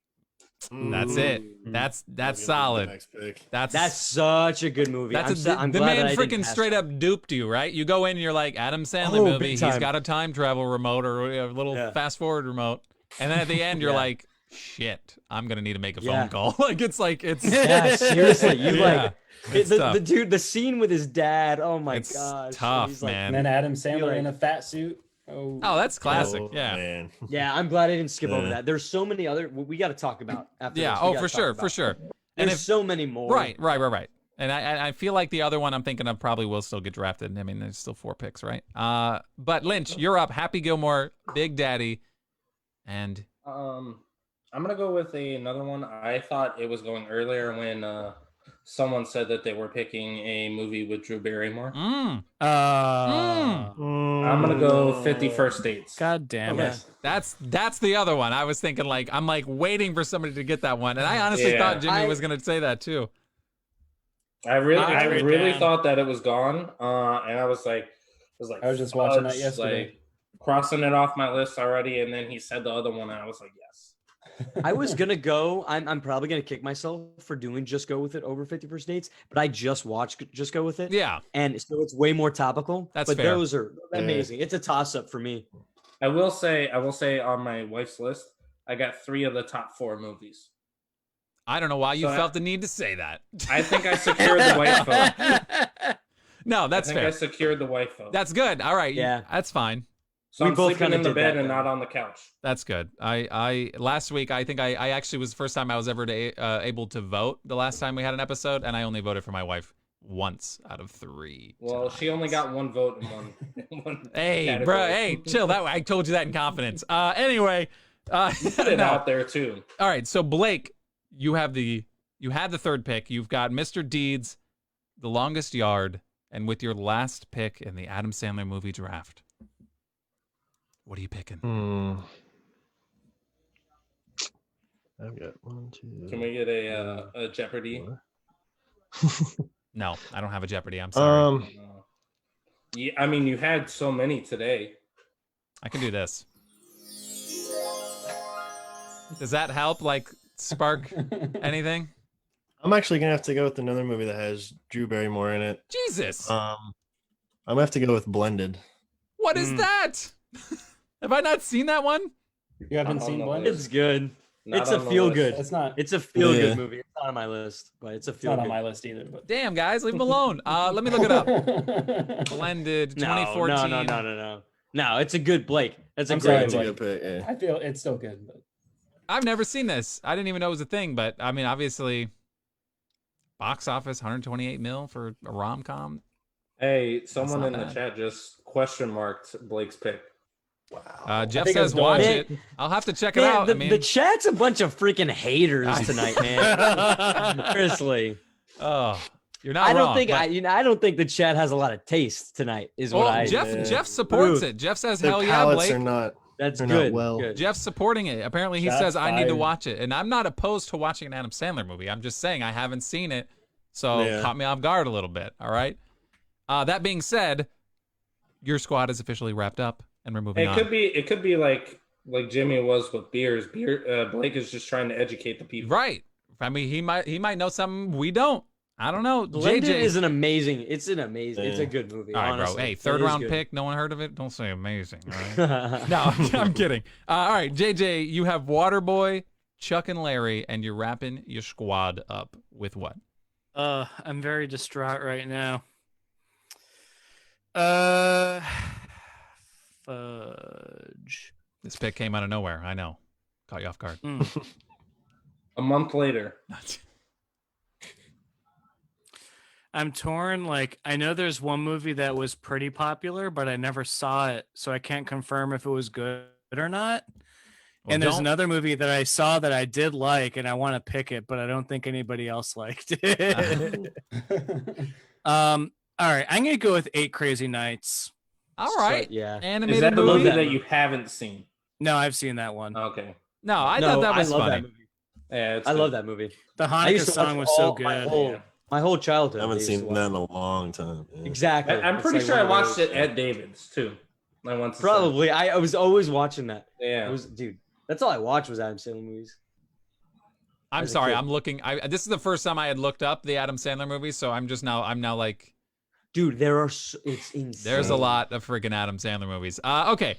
That's it. That's solid. Next pick. That's such a good movie. That's I'm the glad man that I didn't freaking pass straight on up duped you, right? You go in and you're like, Adam Sandler Oh, movie. big He's time. got a time travel remote or a little Yeah. fast forward remote. And then at the end, you're Yeah. like, shit, I'm going to need to make a Yeah. phone call. it's Yeah, seriously. You Yeah. It's tough. the dude, the scene with his dad. Oh my It's gosh. tough, He's like, man. And then Adam Sandler like- in a fat suit. Oh, Oh, that's classic. Oh, Yeah. man. Yeah, I'm glad I didn't skip over Yeah. that. There's so many other we got to talk about after. Yeah. this. We Oh, gotta for talk sure. about. For sure. And There's so many more. Right. And I feel like the other one I'm thinking of probably will still get drafted. I mean, there's still 4 picks, right? But Lynch, you're up. Happy Gilmore, Big Daddy, and I'm gonna go with another one. I thought it was going earlier when someone said that they were picking a movie with Drew Barrymore. mm, I'm gonna go 51st Dates. God damn Yeah. it. that's the other one. I was thinking I'm like waiting for somebody to get that one, and I honestly Yeah. thought Jimmy was gonna say that too. I really down. thought that it was gone, and I was just watching that fudge, yesterday. like, crossing it off my list already, and then he said the other one, and I was like, yes. I was gonna go. I'm probably gonna kick myself for doing Just Go With It over 51st Dates, but I just watched Just Go With It. Yeah, And so it's way more topical. That's but fair. those are amazing. It's a toss up for me. I will say on my wife's list, I got 3 of the top 4 movies. I don't know why you So felt the need to say that. I think I secured the wife vote. No, that's I think fair. I secured the wife vote. That's good. All right. Yeah. That's fine. So we I'm both sleeping kinda in the did bed that, and though. not on the couch. That's good. I last week I think I actually was the first time I was ever able to vote the last time we had an episode, and I only voted for my wife once out of 3. Well, she only got 1 vote in one. In one Hey, category. bro. Hey, chill. That I told you that in confidence. Anyway, Put it no. out there too. All right. So Blake, you had the 3rd pick. You've got Mr. Deeds, The Longest Yard, and with your last pick in the Adam Sandler movie draft, what are you picking? I've got 1, 2. Can we get a Jeopardy? 4. No, I don't have a Jeopardy. I'm sorry. Yeah, I mean, you had so many today. I can do this. Does that help? Like spark anything? I'm actually gonna have to go with another movie that has Drew Barrymore in it. Jesus. I'm gonna have to go with Blended. What is that? Have I not seen that one? You haven't Not on seen the Blended? It's good. Not It's a on the feel list. good. It's not. It's a feel Yeah. good movie. It's not on my list, but it's a It's feel not good. on my list either. But Damn, guys, leave him alone. Let me look it up. Blended 2014. No. No, it's a good Blake. That's a I'm great sorry, That's a Blake. good pick. Yeah. I feel it's still good. But I've never seen this. I didn't even know it was a thing, but I mean, obviously, box office 128 mil for a rom-com. Hey, someone not in the bad. chat just question marked Blake's pick. Jeff think says it's watch done. it. I'll have to check it Man, out. the, I mean, the chat's a bunch of freaking haters tonight, man. Seriously, oh, you're not I don't wrong. think but- I don't think the chat has a lot of taste tonight. Is what well, I. Jeff supports it. Jeff says, Their "Hell yeah, palates Blake." are not. That's they're not good. well. good. Jeff's supporting it. Apparently, he Shots says I need to fired. watch it, and I'm not opposed to watching an Adam Sandler movie. I'm just saying I haven't seen it, so Yeah. caught me off guard a little bit. All right. That being said, your squad is officially wrapped up, and we're moving It on. could be like Jimmy was with beers. Blake is just trying to educate the people. Right. I mean, he might know something we don't. I don't know. Blended JJ is an amazing. It's a Yeah. good movie. All right, honestly. bro. Hey, It third is round good. pick. No one heard of it. Don't say amazing. All right? No, I'm kidding. All right, JJ, you have Waterboy, Chuck and Larry, and you're wrapping your squad up with what? I'm very distraught right now. Fudge. This pick came out of nowhere. I know. Caught you off guard. A month later. I'm torn. Like, I know there's one movie that was pretty popular, but I never saw it, so I can't confirm if it was good or not. Well, And there's don't- another movie that I saw that I did like, and I want to pick it, but I don't think anybody else liked it. All right, I'm gonna go with 8 Crazy Nights. All right. So, yeah. Is Animated that the movie. movie that that movie. you haven't seen? No, I've seen that one. Okay. No, I No, thought that was I love funny. that movie. Yeah, it's I good. love that movie. The I used Hanukkah to watch song was so good. my whole childhood. I haven't used to seen watch that it. in a long time. Yeah. Exactly. I'm It's pretty like sure I one of watched those- it at David's too. I want to say. Probably. I was always watching that. Yeah. It was, dude. That's all I watched was Adam Sandler movies. I'm As a sorry. kid. I'm looking. This is the first time I had looked up the Adam Sandler movies, so I'm now like, Dude, there are. It's insane. there's a lot of freaking Adam Sandler movies. Okay.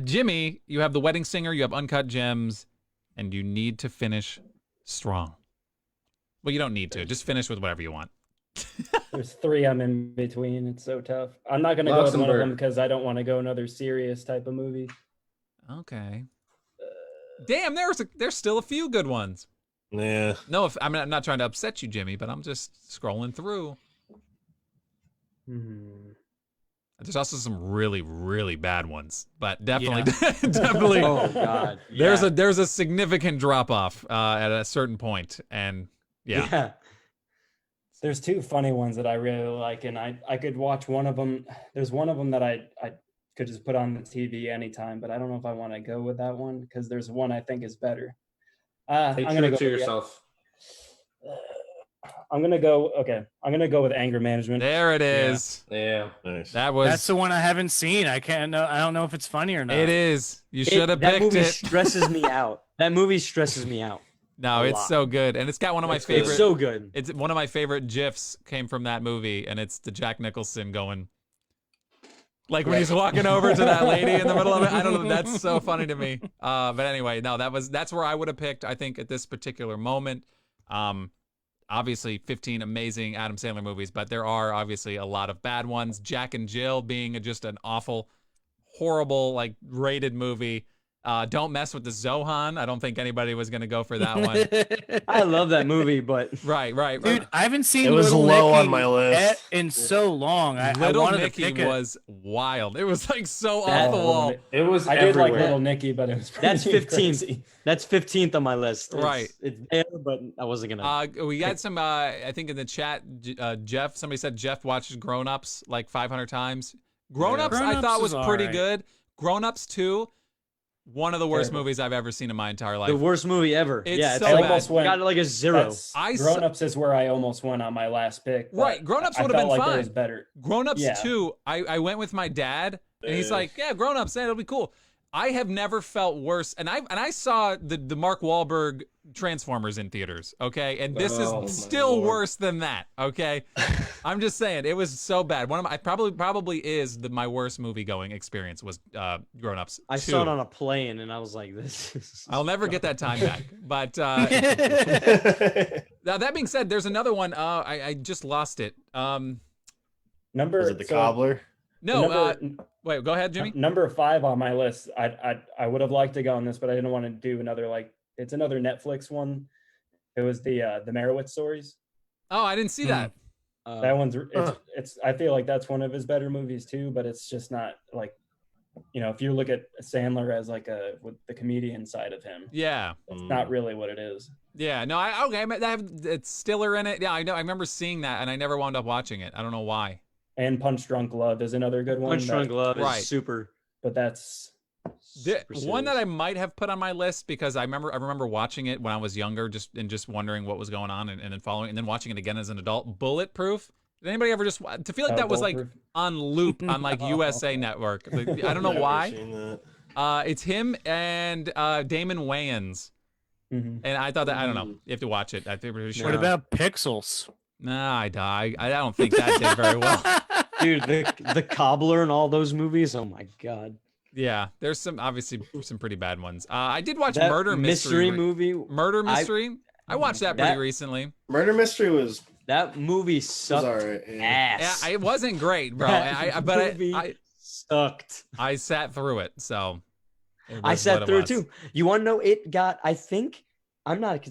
Jimmy, you have The Wedding Singer, you have Uncut Gems, and you need to finish strong. Well, you don't need to. Just finish with whatever you want. There's 3 I'm in between. It's so tough. I'm not gonna go with one of Luxembourg. them because I don't want to go another serious type of movie. Okay. Damn, there's still a few good ones. Yeah. No, I'm not trying to upset you, Jimmy, but I'm just scrolling through. There's also some really, really bad ones, but definitely, definitely. Oh God. There's a significant drop off at a certain point, and yeah. There's 2 funny ones that I really like, and I could watch one of them. There's one of them that I could just put on the TV anytime, but I don't know if I want to go with that one because there's one I think is better. Stay I'm true gonna go to with- yourself. I'm gonna go. Okay, I'm gonna go with Anger Management. There it is. Yeah. Nice. That was. That's the one I haven't seen. I don't know if it's funny or not. It is. You should have That picked movie it. stresses me out. That movie stresses me out. No, a it's lot. so good, and it's got one of my It's good. favorite. It's so good. It's one of my favorite GIFs came from that movie, and it's the Jack Nicholson going, like when he's walking over to that lady in the middle of it. I don't know. That's so funny to me. But anyway, no, that's where I would have picked. I think at this particular moment, obviously 15 amazing Adam Sandler movies, but there are obviously a lot of bad ones. Jack and Jill being just an awful, horrible, like rated movie. Don't Mess with the Zohan. I don't think anybody was gonna go for that one. I love that movie, but right. Dude, I haven't seen It was Little low Nicky on my list. in so long. I Little wanted Nicky to pick it. was wild. It was like so That- off the wall. It was I did like everywhere. Little Nicky, but it was that's pretty 15th. crazy. That's 15th on my list. Right. It's there, but I wasn't gonna. We got some. I think in the chat, Jeff. Somebody said Jeff watches Grown Ups like 500 times. Grown Ups, I Grown-Ups thought was is pretty alright. good. Grown Ups 2, one of the worst Terrible. movies I've ever seen in my entire life. The worst movie ever. It's yeah, so like, bad. almost went- got like a 0. That's, I s- Grown Ups is where I almost went on my last pick. but Right, Grown Ups I would have felt been like fine. It was better. Grown Ups Yeah. 2, I went with my dad, and he's Yeah. like, "Yeah, Grown Ups, it'll be cool." I have never felt worse, and I saw the Mark Wahlberg Transformers in theaters, okay, and this Oh, my is still Lord. worse than that, okay. I'm just saying it was so bad. One of my probably is my worst movie going experience was Grown Ups. I 2. saw it on a plane, and I was like, "This." Is I'll never get that time back, but now that being said, there's another one. I just lost it. Number Was it the so cobbler? No, number, wait, go ahead, Jimmy. number 5 on my list. I would have liked to go on this, but I didn't want to do another it's another Netflix one. It was the Merowitz stories. Oh, I didn't see that. That one's it's I feel like that's one of his better movies too, but it's just not like, if you look at Sandler as like with the comedian side of him, Yeah. it's not really what it is. Yeah, no, it's Stiller in it. Yeah, I know. I remember seeing that, and I never wound up watching it. I don't know why. And Punch Drunk Love is another good one. Punch Drunk Love is Right. super. But that's One that I might have put on my list because I remember watching it when I was younger, just wondering what was going on, and then following, and then watching it again as an adult. Bulletproof. Did anybody ever to feel like that was like Bulletproof. on loop on like USA Network? Like, I don't know Never why. seen that. It's him and Damon Wayans, Mhm. and I thought that I don't know. You have to watch it. I think we're sure. What about Pixels? Nah, I don't think that did very well. Dude, the Cobbler and all those movies. Oh my god. Yeah, there's obviously some pretty bad ones. I did watch That Murder Mystery movie. Murder Mystery. I watched that pretty recently. Murder Mystery was That movie sucked alright. Yeah. ass. Yeah, it wasn't great, bro. That movie sucked. I sat through it, so I sat through it too. You want to know? It got. I think I'm not.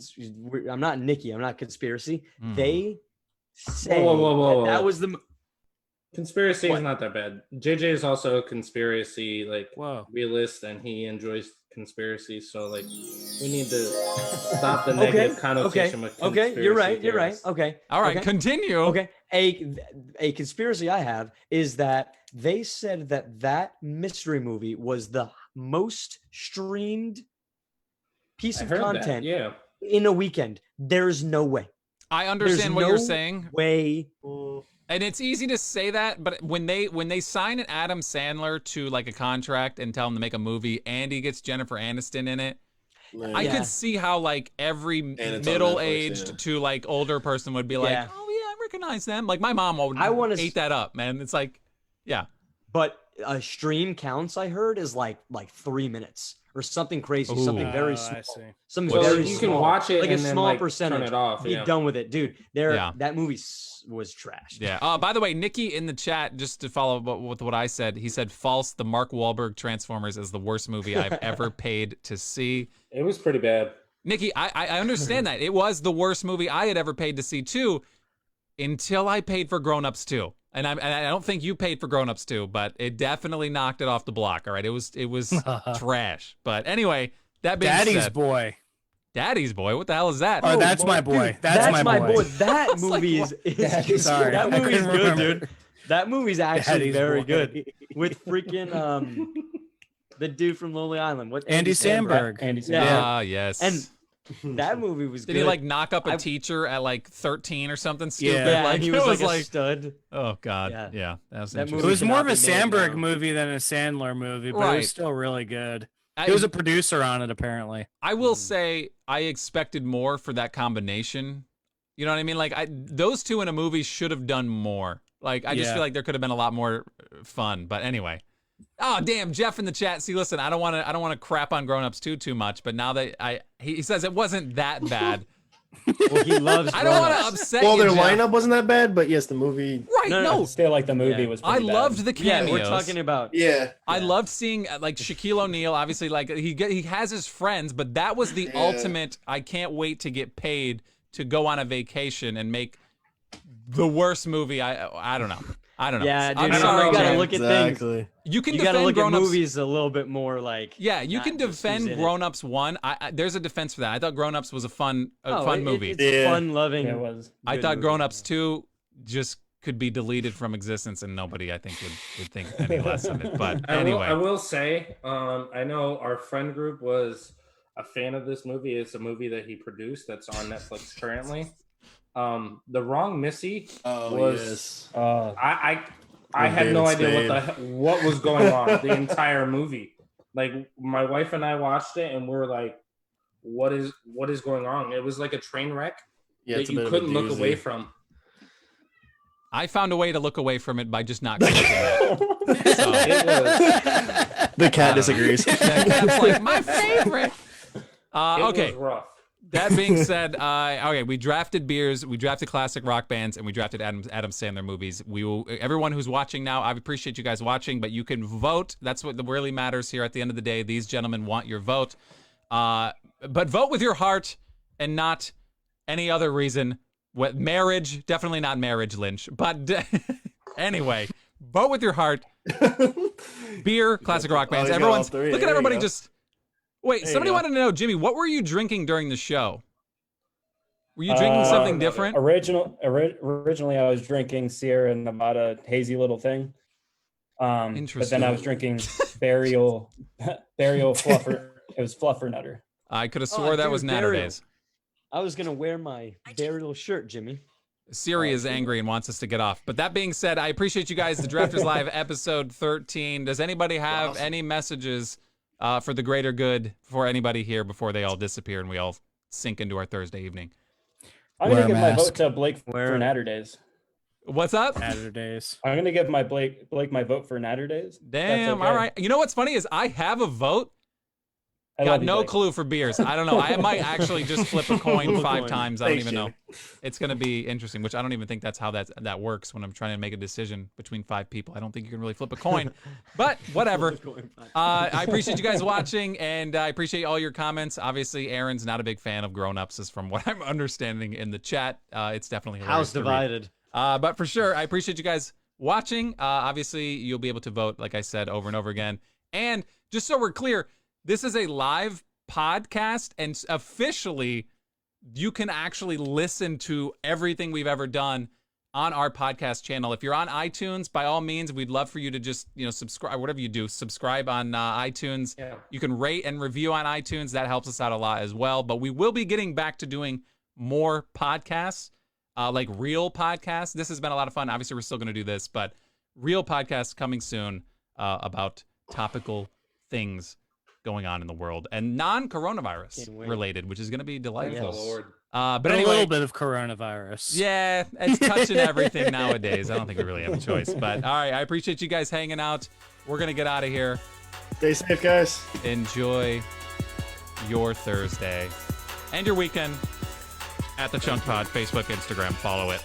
I'm not Nikki. I'm not conspiracy. They say Whoa. that was the. Conspiracy What? is not that bad. JJ is also a conspiracy Whoa. realist, and he enjoys conspiracies. So we need to stop the negative connotation with conspiracy. Okay, you're right. theorists. Okay. All right, okay. continue. Okay. A conspiracy I have is that they said that mystery movie was the most streamed piece I of heard that, content yeah. in a weekend. There's no way. I understand what There's you're no saying. Way. And it's easy to say that, but when they sign an Adam Sandler to like a contract and tell him to make a movie, and he gets Jennifer Aniston in it, I Yeah. could see how like every it's on middle-aged Netflix, yeah. to like older person would be like, Yeah. "Oh yeah, I recognize them." Like my mom would I wanna ate that up, man. It's like, yeah, But a stream counts I heard is like 3 minutes or something crazy, something very small. I see. Something So very you can small. watch it like and a then, small like, turn percentage. it off, Be yeah. done with it, dude. Yeah. That movie was trash. yeah. By the way, Nikki in the chat, just to follow up with what I said, he said false. The Mark Wahlberg Transformers is the worst movie I've ever paid to see. It was pretty bad. Nikki, I understand that. It was the worst movie I had ever paid to see, too, until I paid for Grown Ups 2. And I don't think you paid for Grown Ups 2, but it definitely knocked it off the block, all right? It was trash. But anyway, that being Daddy's said... boy. Daddy's Boy? What the hell is that? Oh, that's my boy. Dude, That's my boy. That was like, movie what? is Sorry, that I movie's couldn't good, remember. dude. That movie's actually Daddy's very boy. good. With freaking the dude from Lonely Island. What Andy Samberg. Andy Samberg. Yeah. Ah, yes. And that movie was Did good. he like knock up a I- teacher at like 13 or something stupid? Yeah, like and he it was was like like a stud. oh god, Yeah. yeah, that was That interesting. It movie was more of a cannot be made Sandberg now. movie than a Sandler movie, but it Right. was still really good. I, He was a producer on it, apparently. I will say I expected more for that combination. You know what I mean? Like those two in a movie should have done more. Like I just Yeah. feel like there could have been a lot more fun. But anyway. Oh damn, Jeff in the chat. See, listen, I don't want to crap on Grown Ups too much, but now that he says it wasn't that bad. Well, he loves I don't want to Grown-Ups. upset Well, you, their Jeff. lineup wasn't that bad, but yes, the movie. Right? No, No, no, Still, like the movie Yeah. was. I Pretty bad. loved the Yeah, cameos. we're talking about Yeah. I loved seeing like Shaquille O'Neal. Obviously, like he has his friends, but that was the Yeah. ultimate. I can't wait to get paid to go on a vacation and make the worst movie. I don't know. I don't know. Yeah, dude, I'm you sorry, gotta Jen. look at things. Exactly. You can You gotta defend look at Grown Ups. movies a little bit more like. Yeah, you not can just who's defend in it. Grown Ups 1. There's a defense for that. I thought Grown Ups was a fun movie. It's Yeah. fun loving. Yeah, it was. I good thought movie. Grown Ups 2 just could be deleted from existence, and nobody, I think, would think any less of it. But anyway. I will say, I know our friend group was a fan of this movie. It's a movie that he produced that's on Netflix currently. The Wrong Missy Oh was. yes. I had no David idea Spade. what was going on the entire movie. Like my wife and I watched it, and we were like, "What is going on?" It was like a train wreck Yeah, that it's a you bit of a couldn't look doozy. away from. I found a way to look away from it by just not clicking it. So, It was. The cat disagrees. that's like my favorite. It Okay. was rough. That being said, okay, we drafted beers, we drafted classic rock bands, and we drafted Adam Sandler movies. We will. Everyone who's watching now, I appreciate you guys watching, but you can vote. That's what really matters here. At the end of the day, these gentlemen want your vote. But vote with your heart and not any other reason. What marriage? Definitely not marriage, Lynch. But anyway, vote with your heart. Beer, classic rock bands. you got all Everyone's three. look at There you everybody go. just. Wait, There you somebody go. wanted to know, Jimmy, what were you drinking during the show? Were you drinking something different? Originally, I was drinking Sierra Nevada hazy little thing. But then I was drinking burial fluffer. It was fluffer nutter. I could have Oh, swore that dude, was Natter burial. Days. I was gonna wear my burial shirt, Jimmy. Siri is angry and wants us to get off. But that being said, I appreciate you guys. The Drafters Live episode 13. Does anybody have any messages for the greater good for anybody here before they all disappear and we all sink into our Thursday evening? I'm gonna Wear a give my mask. vote to Blake Wear- for Natter Days. What's up? Saturdays. I'm gonna give my Blake my vote for Natter Days. That's Damn. okay. All right. You know what's funny is I have a vote. I Got love you, no Blake. clue for beers. I don't know. I might actually just flip a coin Flip a 5 coin. times. I don't Thanks, even know. Jamie. It's going to be interesting, which I don't even think that's how that works when I'm trying to make a decision between 5 people. I don't think you can really flip a coin, but whatever. I appreciate you guys watching, and I appreciate all your comments. Obviously, Aaron's not a big fan of grown-ups, is from what I'm understanding in the chat. It's definitely hilarious House to read. divided. But for sure, I appreciate you guys watching. Obviously, you'll be able to vote, like I said, over and over again. And just so we're clear, this is a live podcast, and officially, you can actually listen to everything we've ever done on our podcast channel. If you're on iTunes, by all means, we'd love for you to just, subscribe, whatever you do, subscribe on iTunes. Yeah. You can rate and review on iTunes. That helps us out a lot as well. But we will be getting back to doing more podcasts, like real podcasts. This has been a lot of fun. Obviously, we're still going to do this, but real podcasts coming soon about topical things going on in the world and non-coronavirus Can't wait. related, which is going to be delightful. Thank the Lord. But A anyway, little bit of coronavirus. yeah, it's touching everything nowadays. I don't think we really have a choice. But all right, I appreciate you guys hanging out. We're going to get out of here. Stay safe, guys. Enjoy your Thursday and your weekend at the Chunk Pod, Facebook, Instagram. Follow it.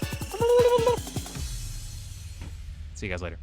See you guys later.